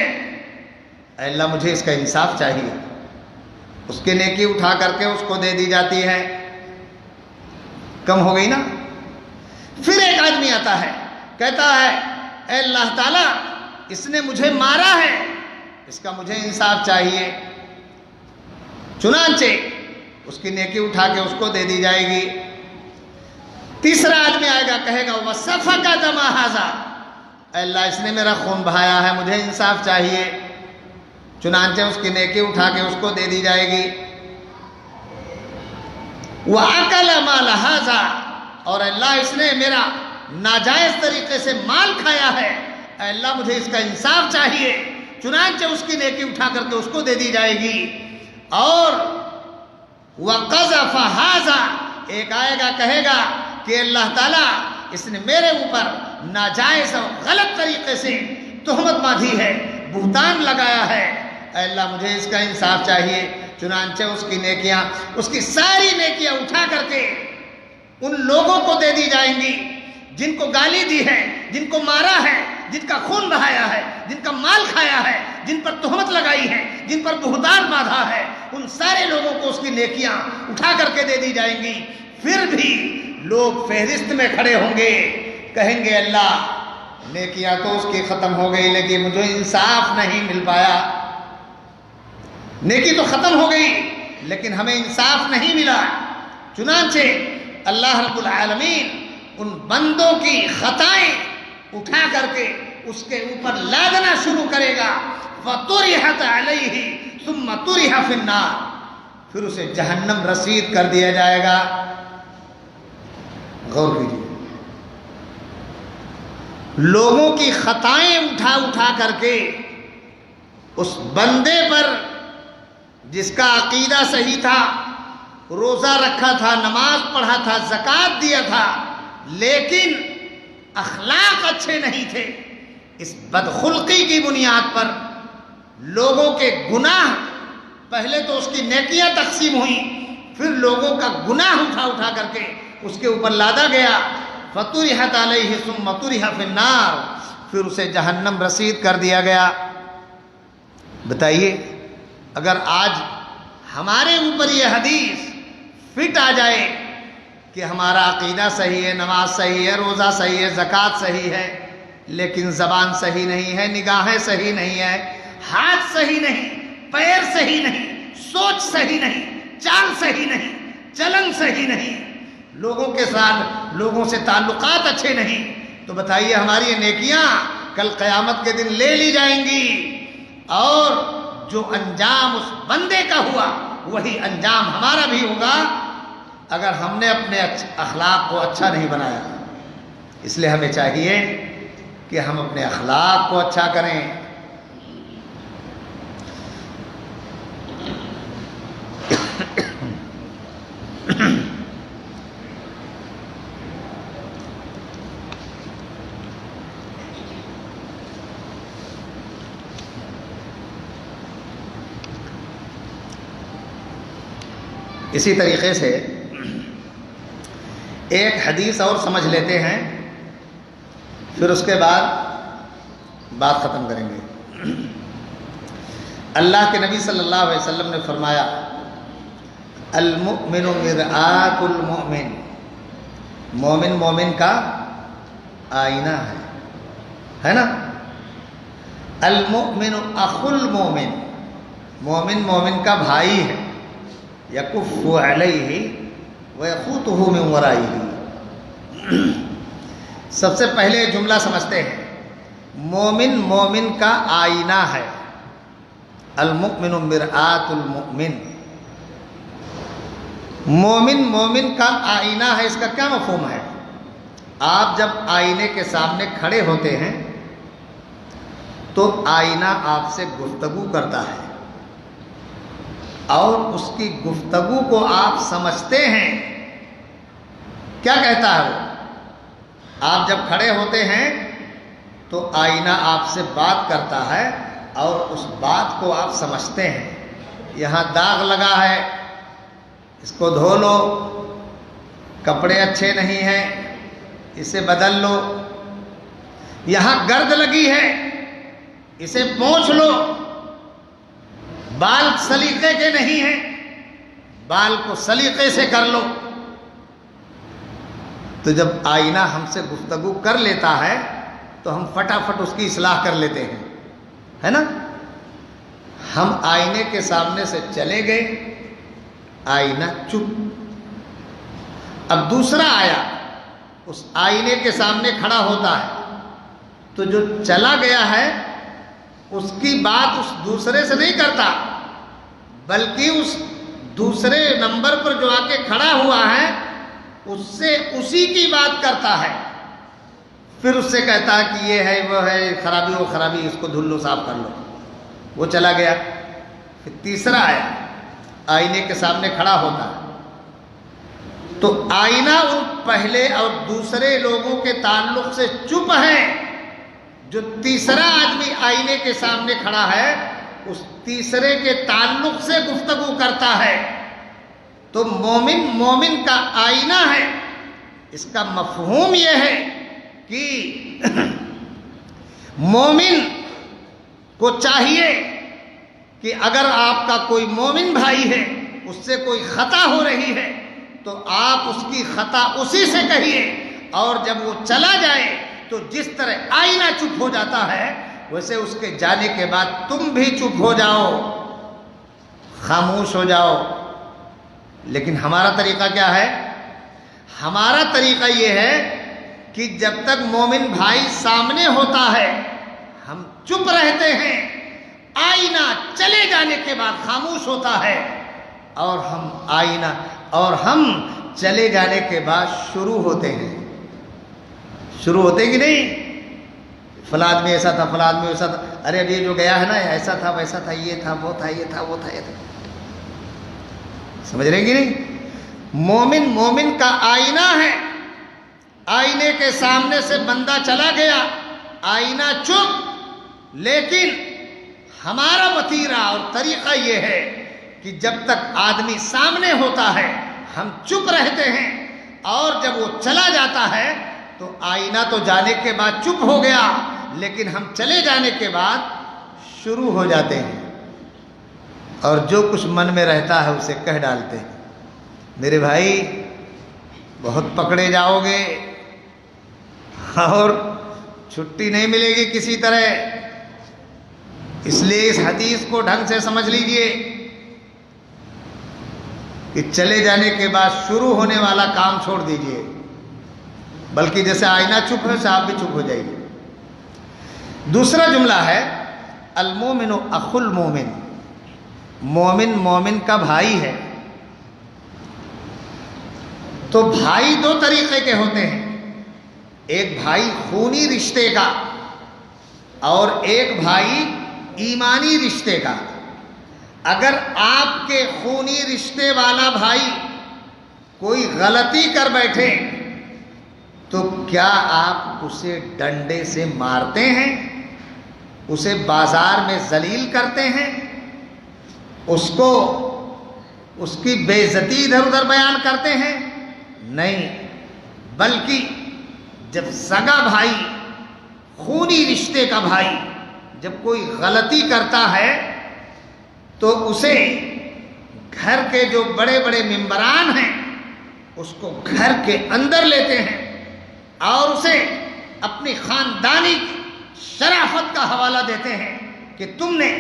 B: اے اللہ مجھے اس کا انصاف چاہیے۔ اس کی نیکی اٹھا کر کے اس کو دے دی جاتی ہے، کم ہو گئی نا۔ پھر ایک آدمی آتا ہے کہتا ہے اے اللہ تعالیٰ اس نے مجھے مارا ہے، اس کا مجھے انصاف چاہیے۔ چنانچہ اس کی نیکی اٹھا کے اس کو دے دی جائے گی۔ تیسرا آدمی آئے گا کہے گا وَسَفَكَ دَمَ ھذا، اے اللہ اس نے میرا خون بہایا ہے، مجھے انصاف چاہیے۔ چنانچہ اس کی نیکی اٹھا کے اس کو دے دی جائے گی۔ وَأَكَلَ مَالَ ھذا، اور اللہ اس نے میرا ناجائز طریقے سے مال کھایا ہے، اے اللہ مجھے اس کا انصاف چاہیے۔ چنانچہ اس کی نیکی اٹھا کر کے اس کو دے دی جائے گی۔ اور وَقَذَفَ ھذا، ایک آئے گا کہے گا کہ اللہ تعالیٰ اس نے میرے اوپر ناجائز اور غلط طریقے سے تہمت باندھی ہے، بہتان لگایا ہے، اے اللہ مجھے اس کا انصاف چاہیے۔ چنانچہ اس کی نیکیاں، اس کی ساری نیکیاں اٹھا کر کے ان لوگوں کو دے دی جائیں گی جن کو گالی دی ہے، جن کو مارا ہے، جن کا خون بہایا ہے، جن کا مال کھایا ہے، جن پر تہمت لگائی ہے، جن پر بہتان باندھا ہے، ان سارے لوگوں کو اس کی نیکیاں اٹھا کر کے دے دی جائیں گی۔ پھر بھی لوگ فہرست میں کھڑے ہوں گے، کہیں گے اللہ نیکیاں تو اس کی ختم ہو گئی لیکن مجھے انصاف نہیں مل پایا۔ نیکی تو ختم ہو گئی لیکن ہمیں انصاف نہیں ملا۔ چنانچہ اللہ رب العالمین ان بندوں کی خطائیں اٹھا کر کے اس کے اوپر لادنا شروع کرے گا۔ فَطُرِحَتْ عَلَيْهِ ثُمَّ طُرِحَ فِي النَّارِ، پھر اسے جہنم رسید کر دیا جائے گا۔ غور کیجیے، لوگوں کی خطائیں اٹھا اٹھا کر کے اس بندے پر جس کا عقیدہ صحیح تھا، روزہ رکھا تھا، نماز پڑھا تھا، زکوٰۃ دیا تھا، لیکن اخلاق اچھے نہیں تھے، اس بدخلقی کی بنیاد پر لوگوں کے گناہ، پہلے تو اس کی نیکیاں تقسیم ہوئیں، پھر لوگوں کا گناہ اٹھا اٹھا کر کے اس کے اوپر لادا گیا۔ فَطُرِحَتْ عَلَيْهِ ثُمَّ طُرِحَ فِي النَّارِ، پھر اسے جہنم رسید کر دیا گیا۔ بتائیے اگر آج ہمارے اوپر یہ حدیث فٹ آ جائے کہ ہمارا عقیدہ صحیح ہے، نماز صحیح ہے، روزہ صحیح ہے، زکوٰۃ صحیح ہے، لیکن زبان صحیح نہیں ہے، نگاہیں صحیح نہیں ہے، ہاتھ صحیح نہیں، پیر صحیح نہیں، سوچ صحیح نہیں، چال صحیح نہیں، چلن صحیح نہیں، لوگوں کے ساتھ، لوگوں سے تعلقات اچھے نہیں، تو بتائیے ہماری یہ نیکیاں کل قیامت کے دن لے لی جائیں گی، اور جو انجام اس بندے کا ہوا وہی انجام ہمارا بھی ہوگا اگر ہم نے اپنے اخلاق کو اچھا نہیں بنایا۔ اس لیے ہمیں چاہیے کہ ہم اپنے اخلاق کو اچھا کریں۔ اسی طریقے سے ایک حدیث اور سمجھ لیتے ہیں، پھر اس کے بعد بات ختم کریں گے۔ اللہ کے نبی صلی اللہ علیہ وسلم نے فرمایا المؤمن مرآۃ المؤمن، مومن مومن کا آئینہ ہے نا؟ المؤمن اخو المؤمن، مومن مومن کا بھائی ہے، یکف علیہ ویخوطہ من ورائہ۔ سب سے پہلے جملہ سمجھتے ہیں، مومن مومن کا آئینہ ہے، المؤمن مرآۃ المؤمن، مومن مومن کا آئینہ ہے۔ اس کا کیا مفہوم ہے؟ آپ جب آئینے کے سامنے کھڑے ہوتے ہیں تو آئینہ آپ سے گفتگو کرتا ہے اور اس کی گفتگو کو آپ سمجھتے ہیں۔ کیا کہتا ہے وہ؟ آپ جب کھڑے ہوتے ہیں تو آئینہ آپ سے بات کرتا ہے اور اس بات کو آپ سمجھتے ہیں۔ یہاں داغ لگا ہے، اس کو دھو لو، کپڑے اچھے نہیں ہیں، اسے بدل لو، یہاں گرد لگی ہے، اسے پونچھ لو، بال سلیقے کے نہیں ہیں، بال کو سلیقے سے کر لو۔ تو جب آئینہ ہم سے گفتگو کر لیتا ہے تو ہم فٹافٹ اس کی اصلاح کر لیتے ہیں، ہے نا؟ ہم آئینے کے سامنے سے چلے گئے، آئینہ چپ۔ اب دوسرا آیا، اس آئینے کے سامنے کھڑا ہوتا ہے تو جو چلا گیا ہے اس کی بات اس دوسرے سے نہیں کرتا، بلکہ اس دوسرے نمبر پر جو آ کے کھڑا ہوا ہے اس سے اسی کی بات کرتا ہے۔ پھر اس سے کہتا ہے کہ یہ ہے وہ ہے، خرابی وہ خرابی، اس کو دھل لو، صاف کر لو۔ وہ چلا گیا۔ پھر تیسرا آیا، آئینے کے سامنے کھڑا ہوتا ہے تو آئینہ ان پہلے اور دوسرے لوگوں کے تعلق سے چپ ہے۔ جو تیسرا آدمی آئینے کے سامنے کھڑا ہے اس تیسرے کے تعلق سے گفتگو کرتا ہے۔ تو مومن مومن کا آئینہ ہے۔ اس کا مفہوم یہ ہے کہ مومن کو چاہیے کہ اگر آپ کا کوئی مومن بھائی ہے، اس سے کوئی خطا ہو رہی ہے تو آپ اس کی خطا اسی سے کہیے، اور جب وہ چلا جائے تو جس طرح آئینہ چپ ہو جاتا ہے ویسے اس کے جانے کے بعد تم بھی چپ ہو جاؤ، خاموش ہو جاؤ۔ لیکن ہمارا طریقہ کیا ہے؟ ہمارا طریقہ یہ ہے کہ جب تک مومن بھائی سامنے ہوتا ہے ہم چپ رہتے ہیں، آئینہ چلے جانے کے بعد خاموش ہوتا ہے، اور ہم چلے جانے کے بعد شروع ہوتے ہیں۔ شروع ہوتے کہ نہیں؟ فلاں آدمی ایسا تھا، فلاں آدمی ایسا تھا، ارے اب یہ جو گیا ہے نا ایسا تھا ویسا تھا، یہ تھا وہ تھا، یہ تھا وہ تھا، یہ تھا۔ سمجھ رہے کہ نہیں؟ مومن مومن کا آئینہ ہے۔ آئینے کے سامنے سے بندہ چلا گیا، آئینہ چپ، لیکن ہمارا وتیرہ اور طریقہ یہ ہے کہ جب تک آدمی سامنے ہوتا ہے ہم چپ رہتے ہیں، اور جب وہ چلا جاتا ہے تو آئینہ تو جانے کے بعد چپ ہو گیا، لیکن ہم چلے جانے کے بعد شروع ہو جاتے ہیں اور جو کچھ من میں رہتا ہے اسے کہہ ڈالتے ہیں۔ میرے بھائی بہت پکڑے جاؤ گے اور چھٹی نہیں ملے گی کسی طرح، اس لیے اس حدیث کو ڈھنگ سے سمجھ لیجئے کہ چلے جانے کے بعد شروع ہونے والا کام چھوڑ دیجئے، بلکہ جیسے آئینہ چپ ہے آپ بھی چپ ہو جائیے۔ دوسرا جملہ ہے المومن اخو المومن، مومن مومن کا بھائی ہے۔ تو بھائی دو طریقے کے ہوتے ہیں، ایک بھائی خونی رشتے کا اور ایک بھائی ایمانی رشتے کا۔ اگر آپ کے خونی رشتے والا بھائی کوئی غلطی کر بیٹھے تو کیا آپ اسے ڈنڈے سے مارتے ہیں، اسے بازار میں ذلیل کرتے ہیں، اس کو اس کی بے عزتی ادھر ادھر بیان کرتے ہیں؟ نہیں، بلکہ جب سگا بھائی، خونی رشتے کا بھائی جب کوئی غلطی کرتا ہے تو اسے گھر کے جو بڑے بڑے ممبران ہیں اس کو گھر کے اندر لیتے ہیں اور اسے اپنی خاندانی شرافت کا حوالہ دیتے ہیں کہ تم نے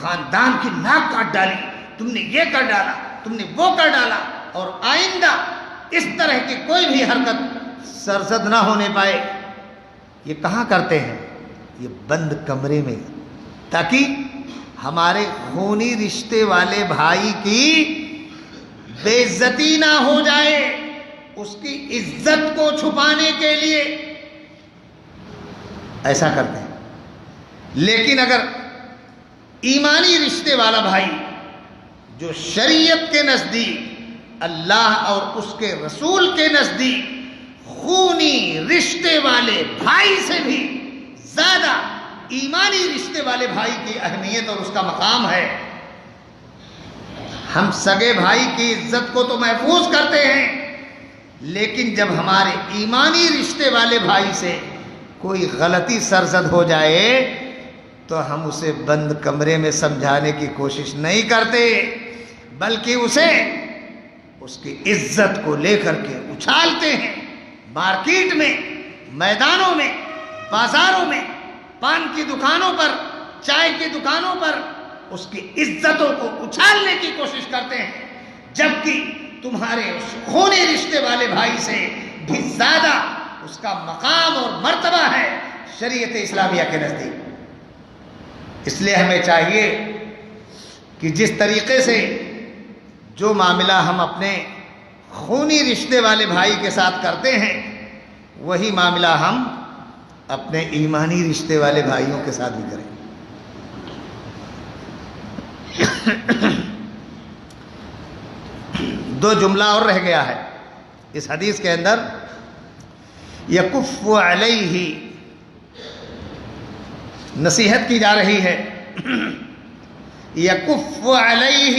B: خاندان کی ناک کاٹ ڈالی، تم نے یہ کر ڈالا، تم نے وہ کر ڈالا، اور آئندہ اس طرح کی کوئی بھی حرکت سرزد نہ ہونے پائے۔ یہ کہاں کرتے ہیں؟ یہ بند کمرے میں، تاکہ ہمارے خونی رشتے والے بھائی کی بے عزتی نہ ہو جائے، اس کی عزت کو چھپانے کے لیے ایسا کرتے ہیں۔ لیکن اگر ایمانی رشتے والا بھائی جو شریعت کے نزدیک، اللہ اور اس کے رسول کے نزدیک خونی رشتے والے بھائی سے بھی زیادہ ایمانی رشتے والے بھائی کی اہمیت اور اس کا مقام ہے، ہم سگے بھائی کی عزت کو تو محفوظ کرتے ہیں، لیکن جب ہمارے ایمانی رشتے والے بھائی سے کوئی غلطی سرزد ہو جائے تو ہم اسے بند کمرے میں سمجھانے کی کوشش نہیں کرتے، بلکہ اسے اس کی عزت کو لے کر کے اچھالتے ہیں۔ مارکیٹ میں، میدانوں میں، بازاروں میں، پان کی دکانوں پر، چائے کی دکانوں پر اس کی عزتوں کو اچھالنے کی کوشش کرتے ہیں، جبکہ تمہارے اس خونے رشتے والے بھائی سے بھی زیادہ اس کا مقام اور مرتبہ ہے شریعت اسلامیہ کے نزدیک۔ اس لیے ہمیں چاہیے کہ جس طریقے سے جو معاملہ ہم اپنے خونی رشتے والے بھائی کے ساتھ کرتے ہیں، وہی معاملہ ہم اپنے ایمانی رشتے والے بھائیوں کے ساتھ بھی کریں۔ دو جملہ اور رہ گیا ہے اس حدیث کے اندر، یکف علیہ، نصیحت کی جا رہی ہے، یکف علیہ،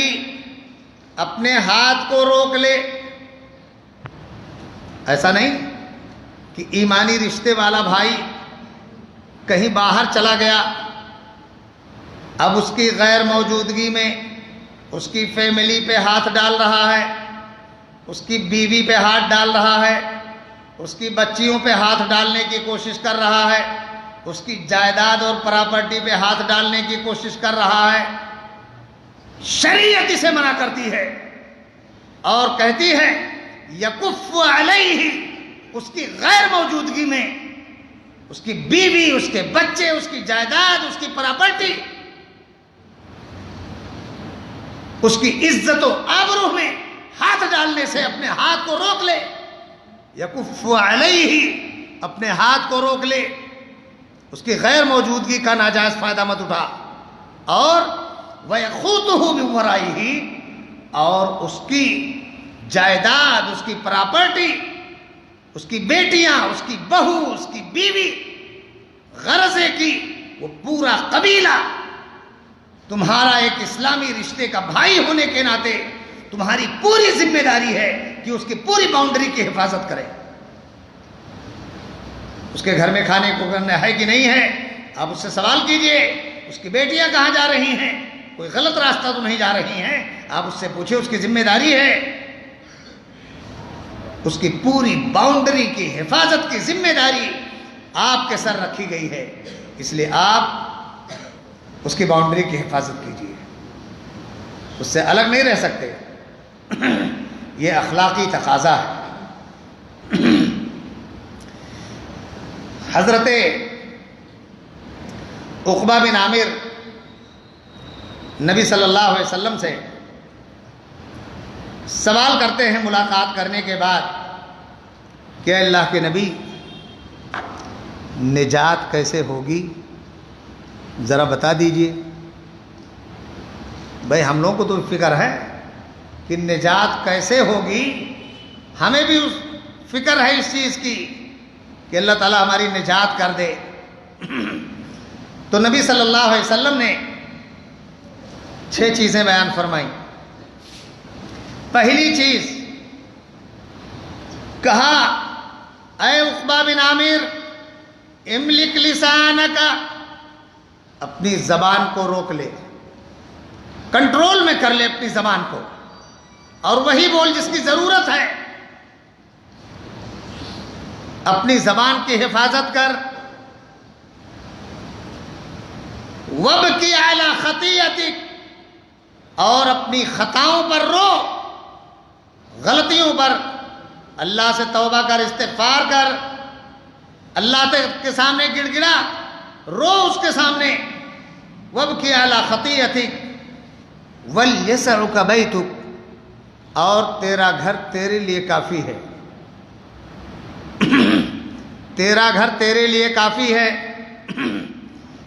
B: اپنے ہاتھ کو روک لے۔ ایسا نہیں کہ ایمانی رشتے والا بھائی کہیں باہر چلا گیا، اب اس کی غیر موجودگی میں اس کی فیملی پہ ہاتھ ڈال رہا ہے، اس کی بیوی پہ ہاتھ ڈال رہا ہے، اس کی بچیوں پہ ہاتھ ڈالنے کی کوشش کر رہا ہے، اس کی جائیداد اور پراپرٹی پہ ہاتھ ڈالنے کی کوشش کر رہا ہے۔ شریعت اسے منع کرتی ہے اور کہتی ہے یکف علیہ، اس کی غیر موجودگی میں اس کی بیوی، اس کے بچے، اس کی جائیداد، اس کی پراپرٹی، اس کی عزت و آبرو میں ہاتھ ڈالنے سے اپنے ہاتھ کو روک لے۔ یکف علیہ، اپنے ہاتھ کو روک لے، اس کی غیر موجودگی کا ناجائز فائدہ مت اٹھا۔ اور وَيَخُوتُهُ مِنْ وَرَائِهِ، اور اس کی جائیداد، اس کی پراپرٹی، اس کی بیٹیاں، اس کی بہو، اس کی بیوی، غرض ہے کہ وہ پورا قبیلہ تمہارا ایک اسلامی رشتے کا بھائی ہونے کے ناطے تمہاری پوری ذمہ داری ہے کہ اس کی پوری باؤنڈری کی حفاظت کرے۔ اس کے گھر میں کھانے کو کرنا ہے کہ نہیں ہے، آپ اس سے سوال کیجئے۔ اس کی بیٹیاں کہاں جا رہی ہیں، کوئی غلط راستہ تو نہیں جا رہی ہیں، آپ اس سے پوچھیں، اس کی ذمہ داری ہے۔ اس کی پوری باؤنڈری کی حفاظت کی ذمہ داری آپ کے سر رکھی گئی ہے، اس لیے آپ اس کی باؤنڈری کی حفاظت کیجیے، اس سے الگ نہیں رہ سکتے۔ یہ اخلاقی تقاضا ہے۔ حضرت عقبہ بن عامر نبی صلی اللہ علیہ وسلم سے سوال کرتے ہیں ملاقات کرنے کے بعد کہ اللہ کے نبی، نجات کیسے ہوگی ذرا بتا دیجئے۔ بھائی ہم لوگوں کو تو فکر ہے کہ نجات کیسے ہوگی، ہمیں بھی فکر ہے اس چیز کی کہ اللہ تعالیٰ ہماری نجات کر دے۔ تو نبی صلی اللہ علیہ وسلم نے 6 چیزیں بیان فرمائیں۔ پہلی چیز کہا اے عقبہ بن عامر املک لسانک، اپنی زبان کو روک لے، کنٹرول میں کر لے اپنی زبان کو، اور وہی بول جس کی ضرورت ہے۔ اپنی زبان کی حفاظت کر۔ وابکی علی خطیئتک، اور اپنی خطاؤں پر رو، غلطیوں پر اللہ سے توبہ کر، استغفار کر، اللہ کے سامنے گڑ گڑا، رو اس کے سامنے۔ وابکی علی خطیئتک ولیسعک بیتک، اور تیرا گھر تیرے لیے کافی ہے، تیرا گھر تیرے لیے کافی ہے۔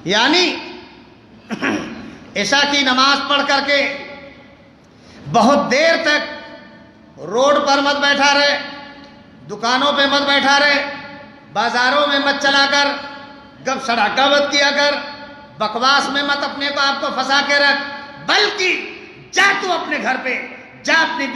B: یعنی عشاء کی نماز پڑھ کر کے بہت دیر تک روڈ پر مت بیٹھا رہے، دکانوں پہ مت بیٹھا رہے، بازاروں میں مت چلا کر، گپ سڑاکا مت کیا کر، بکواس میں مت اپنے کو آپ کو پھنسا کے رکھ، بلکہ جا تو اپنے گھر پہ، جا اپنی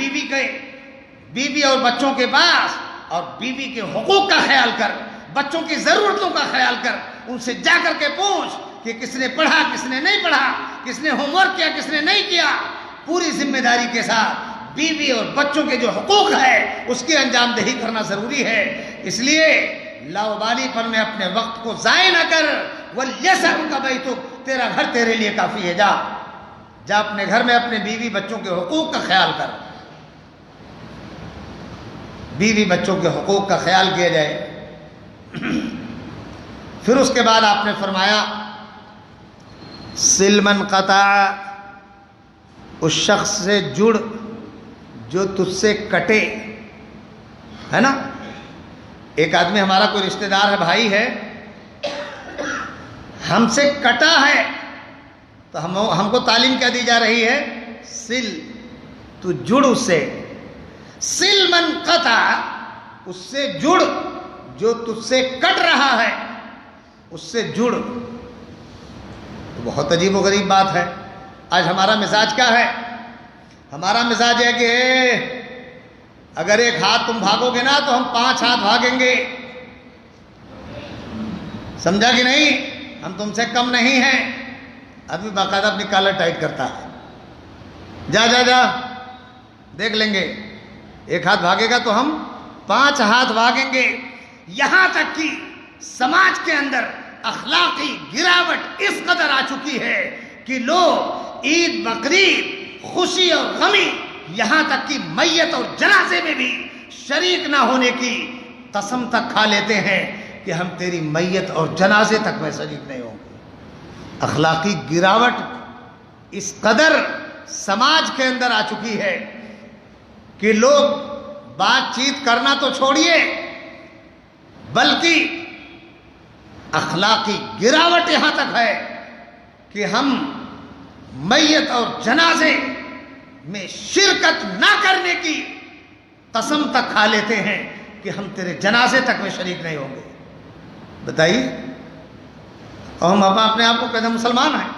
B: بیوی اور بچوں کے پاس، اور بیوی کے حقوق کا خیال کر، بچوں کی ضرورتوں کا خیال کر، ان سے جا کر کے پوچھ کہ کس نے پڑھا، کس نے نہیں پڑھا، کس نے ہوم ورک کیا، کس نے نہیں کیا۔ پوری ذمہ داری کے ساتھ بیوی اور بچوں کے جو حقوق ہے اس کی انجام دہی کرنا ضروری ہے۔ اس لیے لاوبالی پر میں اپنے وقت کو ضائع نہ کر۔ وَلْيَسَعُكَ بَيْتُكَ، تیرا گھر تیرے لیے کافی ہے، جا اپنے گھر میں اپنے بیوی بچوں کے حقوق کا خیال کر، بیوی بچوں کے حقوق کا خیال کیا جائے۔ پھر اس کے بعد آپ نے فرمایا صل من قطع، اس شخص سے جڑ جو تجھ سے کٹے، ہے نا؟ ایک آدمی ہمارا کوئی رشتہ دار ہے، بھائی ہے، ہم سے کٹا ہے، تو ہم کو تعلیم کیا دی جا رہی ہے؟ سل، تو جڑ اس سے۔ سل من قطع، اس سے جڑ جو تجھ سے کٹ رہا ہے، اس سے جڑ۔ تو بہت عجیب و غریب بات ہے۔ آج ہمارا مزاج کیا ہے؟ ہمارا مزاج ہے کہ اگر ایک ہاتھ تم بھاگو گے نا تو ہم 5 ہاتھ بھاگیں گے، سمجھا کہ نہیں؟ ہم تم سے کم نہیں ہیں۔ آدمی باقاعدہ اپنی کالر ٹائٹ کرتا ہے، جا جا جا دیکھ لیں گے، ایک ہاتھ بھاگے گا تو ہم 5 ہاتھ بھاگیں گے۔ یہاں تک کہ سماج کے اندر اخلاقی گراوٹ اس قدر آ چکی ہے کہ لوگ عید بقرعید، خوشی اور غمی، یہاں تک کہ میت اور جنازے میں بھی شریک نہ ہونے کی قسم تک کھا لیتے ہیں کہ ہم تیری میت اور جنازے تک میں شریک نہیں ہوں گے۔ اخلاقی گراوٹ اس قدر سماج کے اندر آ چکی ہے کہ لوگ بات چیت کرنا تو چھوڑیے، بلکہ اخلاقی گراوٹ یہاں تک ہے کہ ہم میت اور جنازے میں شرکت نہ کرنے کی قسم تک کھا لیتے ہیں کہ ہم تیرے جنازے تک میں شریک نہیں ہوں گے۔ بتائیے، اور ہم اپنے آپ کو کہتے ہیں مسلمان ہیں،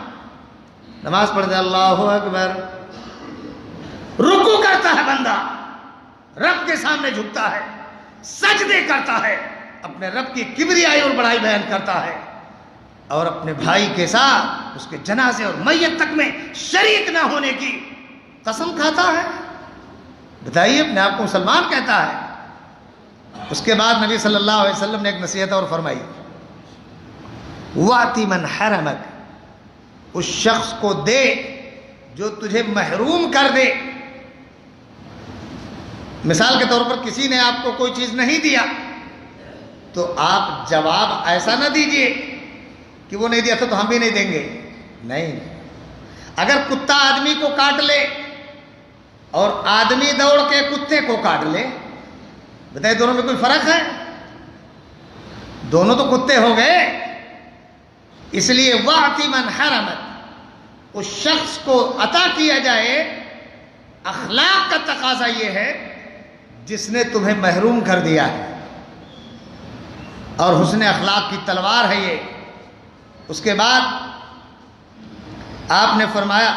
B: نماز پڑھتے اللہ اکبر، رکوع کرتا ہے بندہ، رب کے سامنے جھکتا ہے، سجدے کرتا ہے، اپنے رب کی کبریائی اور بڑائی بیان کرتا ہے، اور اپنے بھائی کے ساتھ اس کے جنازے اور میت تک میں شریک نہ ہونے کی قسم کھاتا ہے۔ بتائیے، اپنے آپ کو مسلمان کہتا ہے۔ اس کے بعد نبی صلی اللہ علیہ وسلم نے ایک نصیحت اور فرمائی، وَأْتِ مَنْ حَرَمَكَ، اس شخص کو دے جو تجھے محروم کر دے۔ مثال کے طور پر کسی نے آپ کو کوئی چیز نہیں دیا تو آپ جواب ایسا نہ دیجئے کہ وہ نہیں دیا تھا تو ہم بھی نہیں دیں گے، نہیں۔ اگر کتا آدمی کو کاٹ لے اور آدمی دوڑ کے کتے کو کاٹ لے، بتائیے دونوں میں کوئی فرق ہے؟ دونوں تو کتے ہو گئے۔ اس لیے وَأْتِ مَنْ حَرَمَكَ، اس شخص کو عطا کیا جائے۔ اخلاق کا تقاضا یہ ہے جس نے تمہیں محروم کر دیا ہے، اور حسن اخلاق کی تلوار ہے یہ۔ اس کے بعد آپ نے فرمایا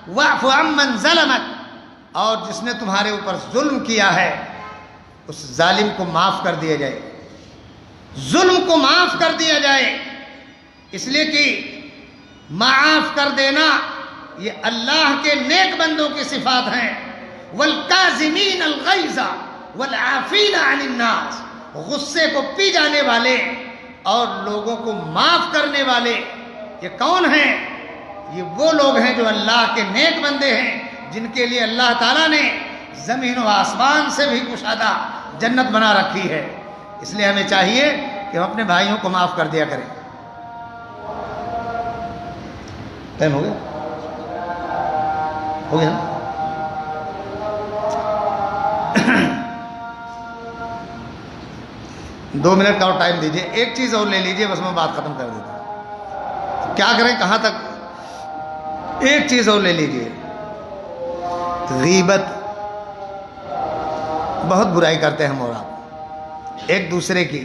B: وَاعْفُ عَمَّنْ ظَلَمَكَ، اور جس نے تمہارے اوپر ظلم کیا ہے اس ظالم کو معاف کر دیا جائے، ظلم کو معاف کر دیا جائے، اس لیے کہ معاف کر دینا یہ اللہ کے نیک بندوں کی صفات ہیں۔ والکاظمین الغیظ والعافین عن الناس، غصے کو پی جانے والے اور لوگوں کو معاف کرنے والے، یہ کون ہیں؟ یہ وہ لوگ ہیں جو اللہ کے نیک بندے ہیں، جن کے لیے اللہ تعالیٰ نے زمین و آسمان سے بھی کشادہ جنت بنا رکھی ہے۔ اس لیے ہمیں چاہیے کہ ہم اپنے بھائیوں کو معاف کر دیا کریں۔ ٹائم ہو گیا؟ ہو گیا نا؟ 2 منٹ کا اور ٹائم دیجیے، ایک چیز اور لے لیجیے، بس میں بات ختم کر دیتا ہوں۔ کیا کریں، کہاں تک؟ ایک چیز اور لے لیجیے۔ غیبت، بہت برائی کرتے ہیں ہم اور آپ ایک دوسرے کی،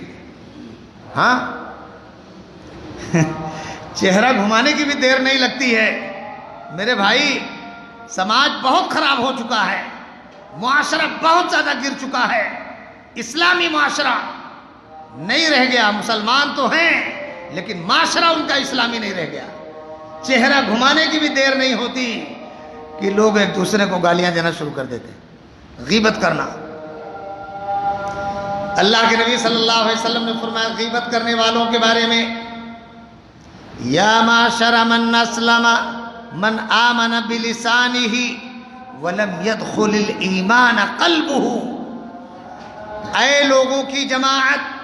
B: ہاں چہرہ گھمانے کی بھی دیر نہیں لگتی ہے۔ میرے بھائی، سماج بہت خراب ہو چکا ہے، معاشرہ بہت زیادہ گر چکا ہے، اسلامی معاشرہ نہیں رہ گیا۔ مسلمان تو ہیں لیکن معاشرہ ان کا اسلامی نہیں رہ گیا۔ چہرہ گھمانے کی بھی دیر نہیں ہوتی کہ لوگ ایک دوسرے کو گالیاں دینا شروع کر دیتے ہیں، غیبت کرنا۔ اللہ کے نبی صلی اللہ علیہ وسلم نے فرمایا غیبت کرنے والوں کے بارے میں، یا معاشر من اسلم من آمن بلسانہ ولم يدخل الایمان قلبہ، اے لوگوں کی جماعت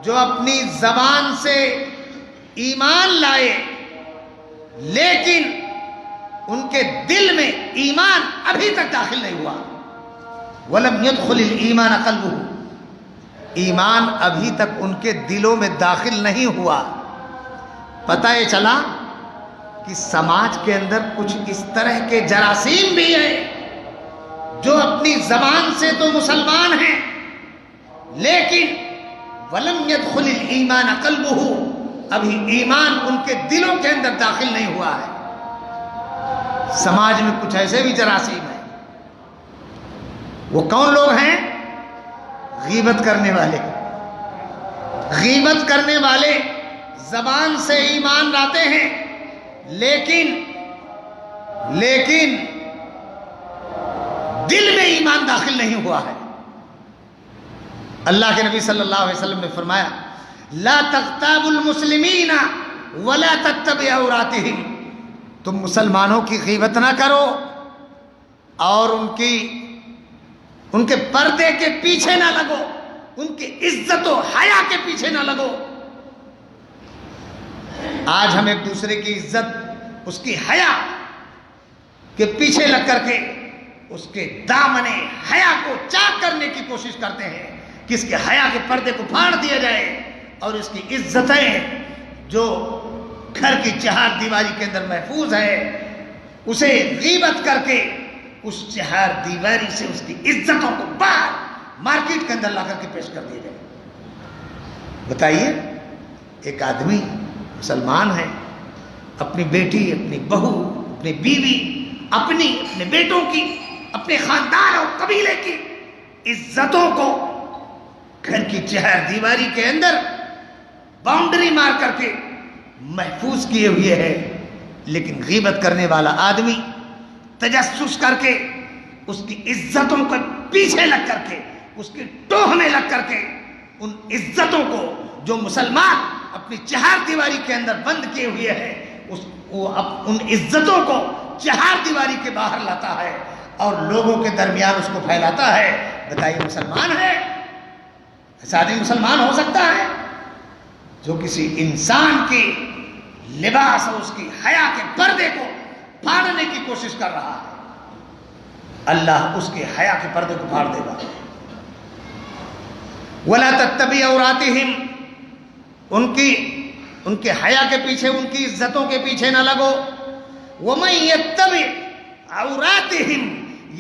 B: جو اپنی زبان سے ایمان لائے لیکن ان کے دل میں ایمان ابھی تک داخل نہیں ہوا، وَلَمْ يَدْخُلِ الْإِيمَانَ قَلْبُهُ، ایمان ابھی تک ان کے دلوں میں داخل نہیں ہوا۔ پتہ یہ چلا کہ سماج کے اندر کچھ اس طرح کے جراثیم بھی ہیں جو اپنی زبان سے تو مسلمان ہیں لیکن وَلَمْ يَدْخُلِ الْإِيمَانَ قَلْبُهُ، ابھی ایمان ان کے دلوں کے اندر داخل نہیں ہوا ہے۔ سماج میں کچھ ایسے بھی جراثیم ہیں۔ وہ کون لوگ ہیں؟ غیبت کرنے والے۔ غیبت کرنے والے زبان سے ایمان لاتے ہیں لیکن دل میں ایمان داخل نہیں ہوا ہے۔ اللہ کے نبی صلی اللہ علیہ وسلم نے فرمایا لا تغتابوا المسلمین ولا تتبعوا عوراتهم، تم مسلمانوں کی غیبت نہ کرو اور ان کے پردے کے پیچھے نہ لگو، ان کی عزت و حیا کے پیچھے نہ لگو۔ آج ہم ایک دوسرے کی عزت، اس کی حیا کے پیچھے لگ کر کے اس کے دامن حیا کو چاک کرنے کی کوشش کرتے ہیں کہ اس کے حیا کے پردے کو پھاڑ دیا جائے اور اس کی عزتیں جو گھر کی چہار دیواری کے اندر محفوظ ہے اسے غیبت کر کے اس چہار دیواری سے اس کی عزتوں کو باہر مارکیٹ کے اندر لا کر کے پیش کر دیا جائے۔ بتائیے، ایک آدمی مسلمان ہے، اپنی بیٹی، اپنی بہو، اپنی بیوی، اپنے بیٹوں کی، اپنے خاندان اور قبیلے کی عزتوں کو گھر کی چہار دیواری کے اندر باؤنڈری مار کر کے محفوظ کیے ہوئے ہے، لیکن غیبت کرنے والا آدمی تجسس کر کے اس کی عزتوں کو پیچھے لگ کر کے، اس کی ٹوہ میں لگ کر کے ان عزتوں کو جو مسلمان اپنی چہار دیواری کے اندر بند کیے ہوئے ہے ان عزتوں کو چہار دیواری کے باہر لاتا ہے اور لوگوں کے درمیان اس کو پھیلاتا ہے۔ بتائیے، مسلمان ہے؟ ایسا آدمی مسلمان ہو سکتا ہے جو کسی انسان کی لباس اور اس کی حیا کے پردے کو پھاڑنے کی کوشش کر رہا ہے؟ اللہ اس کے حیا کے پردے کو پھاڑ دے گا۔ وَلَا تَتَّبِعْ عَوْرَاتِهِمْ، ان کے حیا کے پیچھے، ان کی عزتوں کے پیچھے نہ لگو۔ وَمَنْ يَتَّبِعْ عَوْرَاتِهِمْ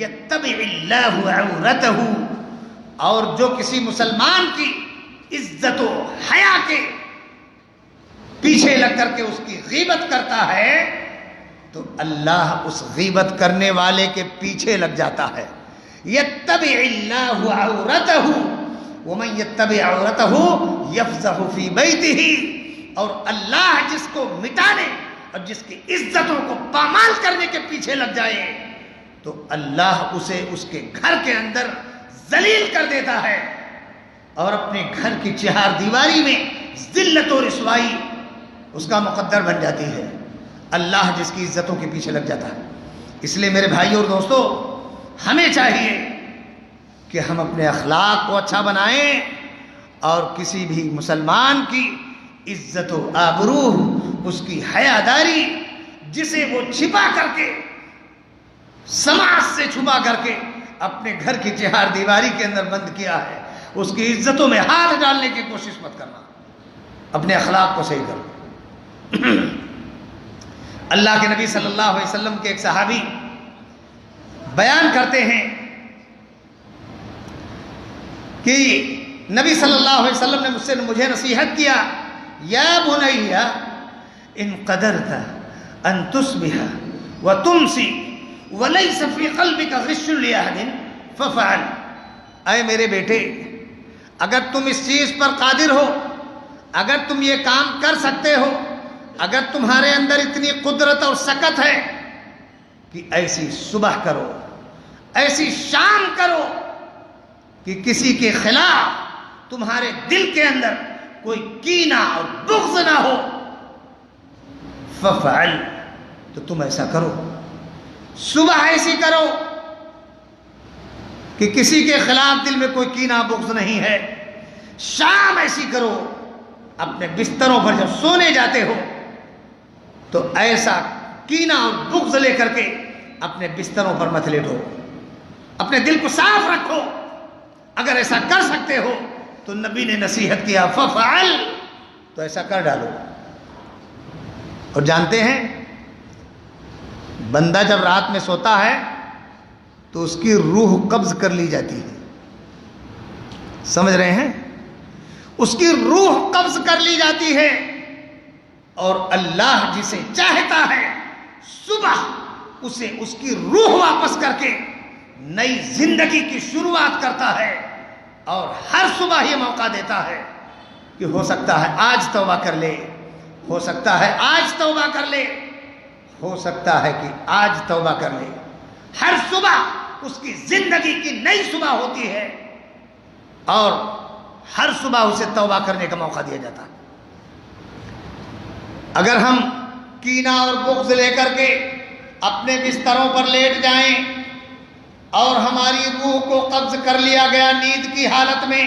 B: يَتَّبِعِ اللَّهُ عَوْرَتَهُ، اور جو کسی مسلمان کی عزت و حیا کے پیچھے لگ کر کے اس کی غیبت کرتا ہے تو اللہ اس غیبت کرنے والے کے پیچھے لگ جاتا ہے. یتبع اللہ عورتہ ومن یتبع عورتہ یفضح فی بیتہ. اور اللہ جس کو مٹانے اور جس کی عزتوں کو پامال کرنے کے پیچھے لگ جائے تو اللہ اسے اس کے گھر کے اندر ذلیل کر دیتا ہے اور اپنے گھر کی چہار دیواری میں ذلت و رسوائی اس کا مقدر بن جاتی ہے. اللہ جس کی عزتوں کے پیچھے لگ جاتا ہے. اس لیے میرے بھائیوں اور دوستو، ہمیں چاہیے کہ ہم اپنے اخلاق کو اچھا بنائیں اور کسی بھی مسلمان کی عزت و آبرو، اس کی حیاداری جسے وہ چھپا کر کے، سماج سے چھپا کر کے اپنے گھر کی چہار دیواری کے اندر بند کیا ہے، اس کی عزتوں میں ہاتھ ڈالنے کی کوشش مت کرنا. اپنے اخلاق کو صحیح کرو. اللہ کے نبی صلی اللہ علیہ وسلم کے ایک صحابی بیان کرتے ہیں کہ نبی صلی اللہ علیہ وسلم نے مجھے نصیحت کیا، یا بنی ان قدرت ان تصبح وتمسی ولیس فی قلبک غش لاحد ففعل. اے میرے بیٹے، اگر تم اس چیز پر قادر ہو، اگر تم یہ کام کر سکتے ہو، اگر تمہارے اندر اتنی قدرت اور سکت ہے کہ ایسی صبح کرو، ایسی شام کرو کہ کسی کے خلاف تمہارے دل کے اندر کوئی کینہ اور بغض نہ ہو، ففعل، تو تم ایسا کرو. صبح ایسی کرو کہ کسی کے خلاف دل میں کوئی کینہ بغض نہیں ہے. شام ایسی کرو، اپنے بستروں پر جب سونے جاتے ہو تو ایسا کینہ اور بغض لے کر کے اپنے بستروں پر مت لیٹو، اپنے دل کو صاف رکھو. اگر ایسا کر سکتے ہو تو نبی نے نصیحت کیا ففعل، تو ایسا کر ڈالو. اور جانتے ہیں بندہ جب رات میں سوتا ہے تو اس کی روح قبض کر لی جاتی ہے. سمجھ رہے ہیں؟ اس کی روح قبض کر لی جاتی ہے اور اللہ جسے چاہتا ہے صبح اسے اس کی روح واپس کر کے نئی زندگی کی شروعات کرتا ہے. اور ہر صبح یہ موقع دیتا ہے کہ ہو سکتا ہے آج توبہ کر لے، ہو سکتا ہے آج توبہ کر لے، ہو سکتا ہے کہ آج توبہ کر لے. ہر صبح اس کی زندگی کی نئی صبح ہوتی ہے اور ہر صبح اسے توبہ کرنے کا موقع دیا جاتا ہے. اگر ہم کینہ اور بغض لے کر کے اپنے بستروں پر لیٹ جائیں اور ہماری روح کو قبض کر لیا گیا نیند کی حالت میں،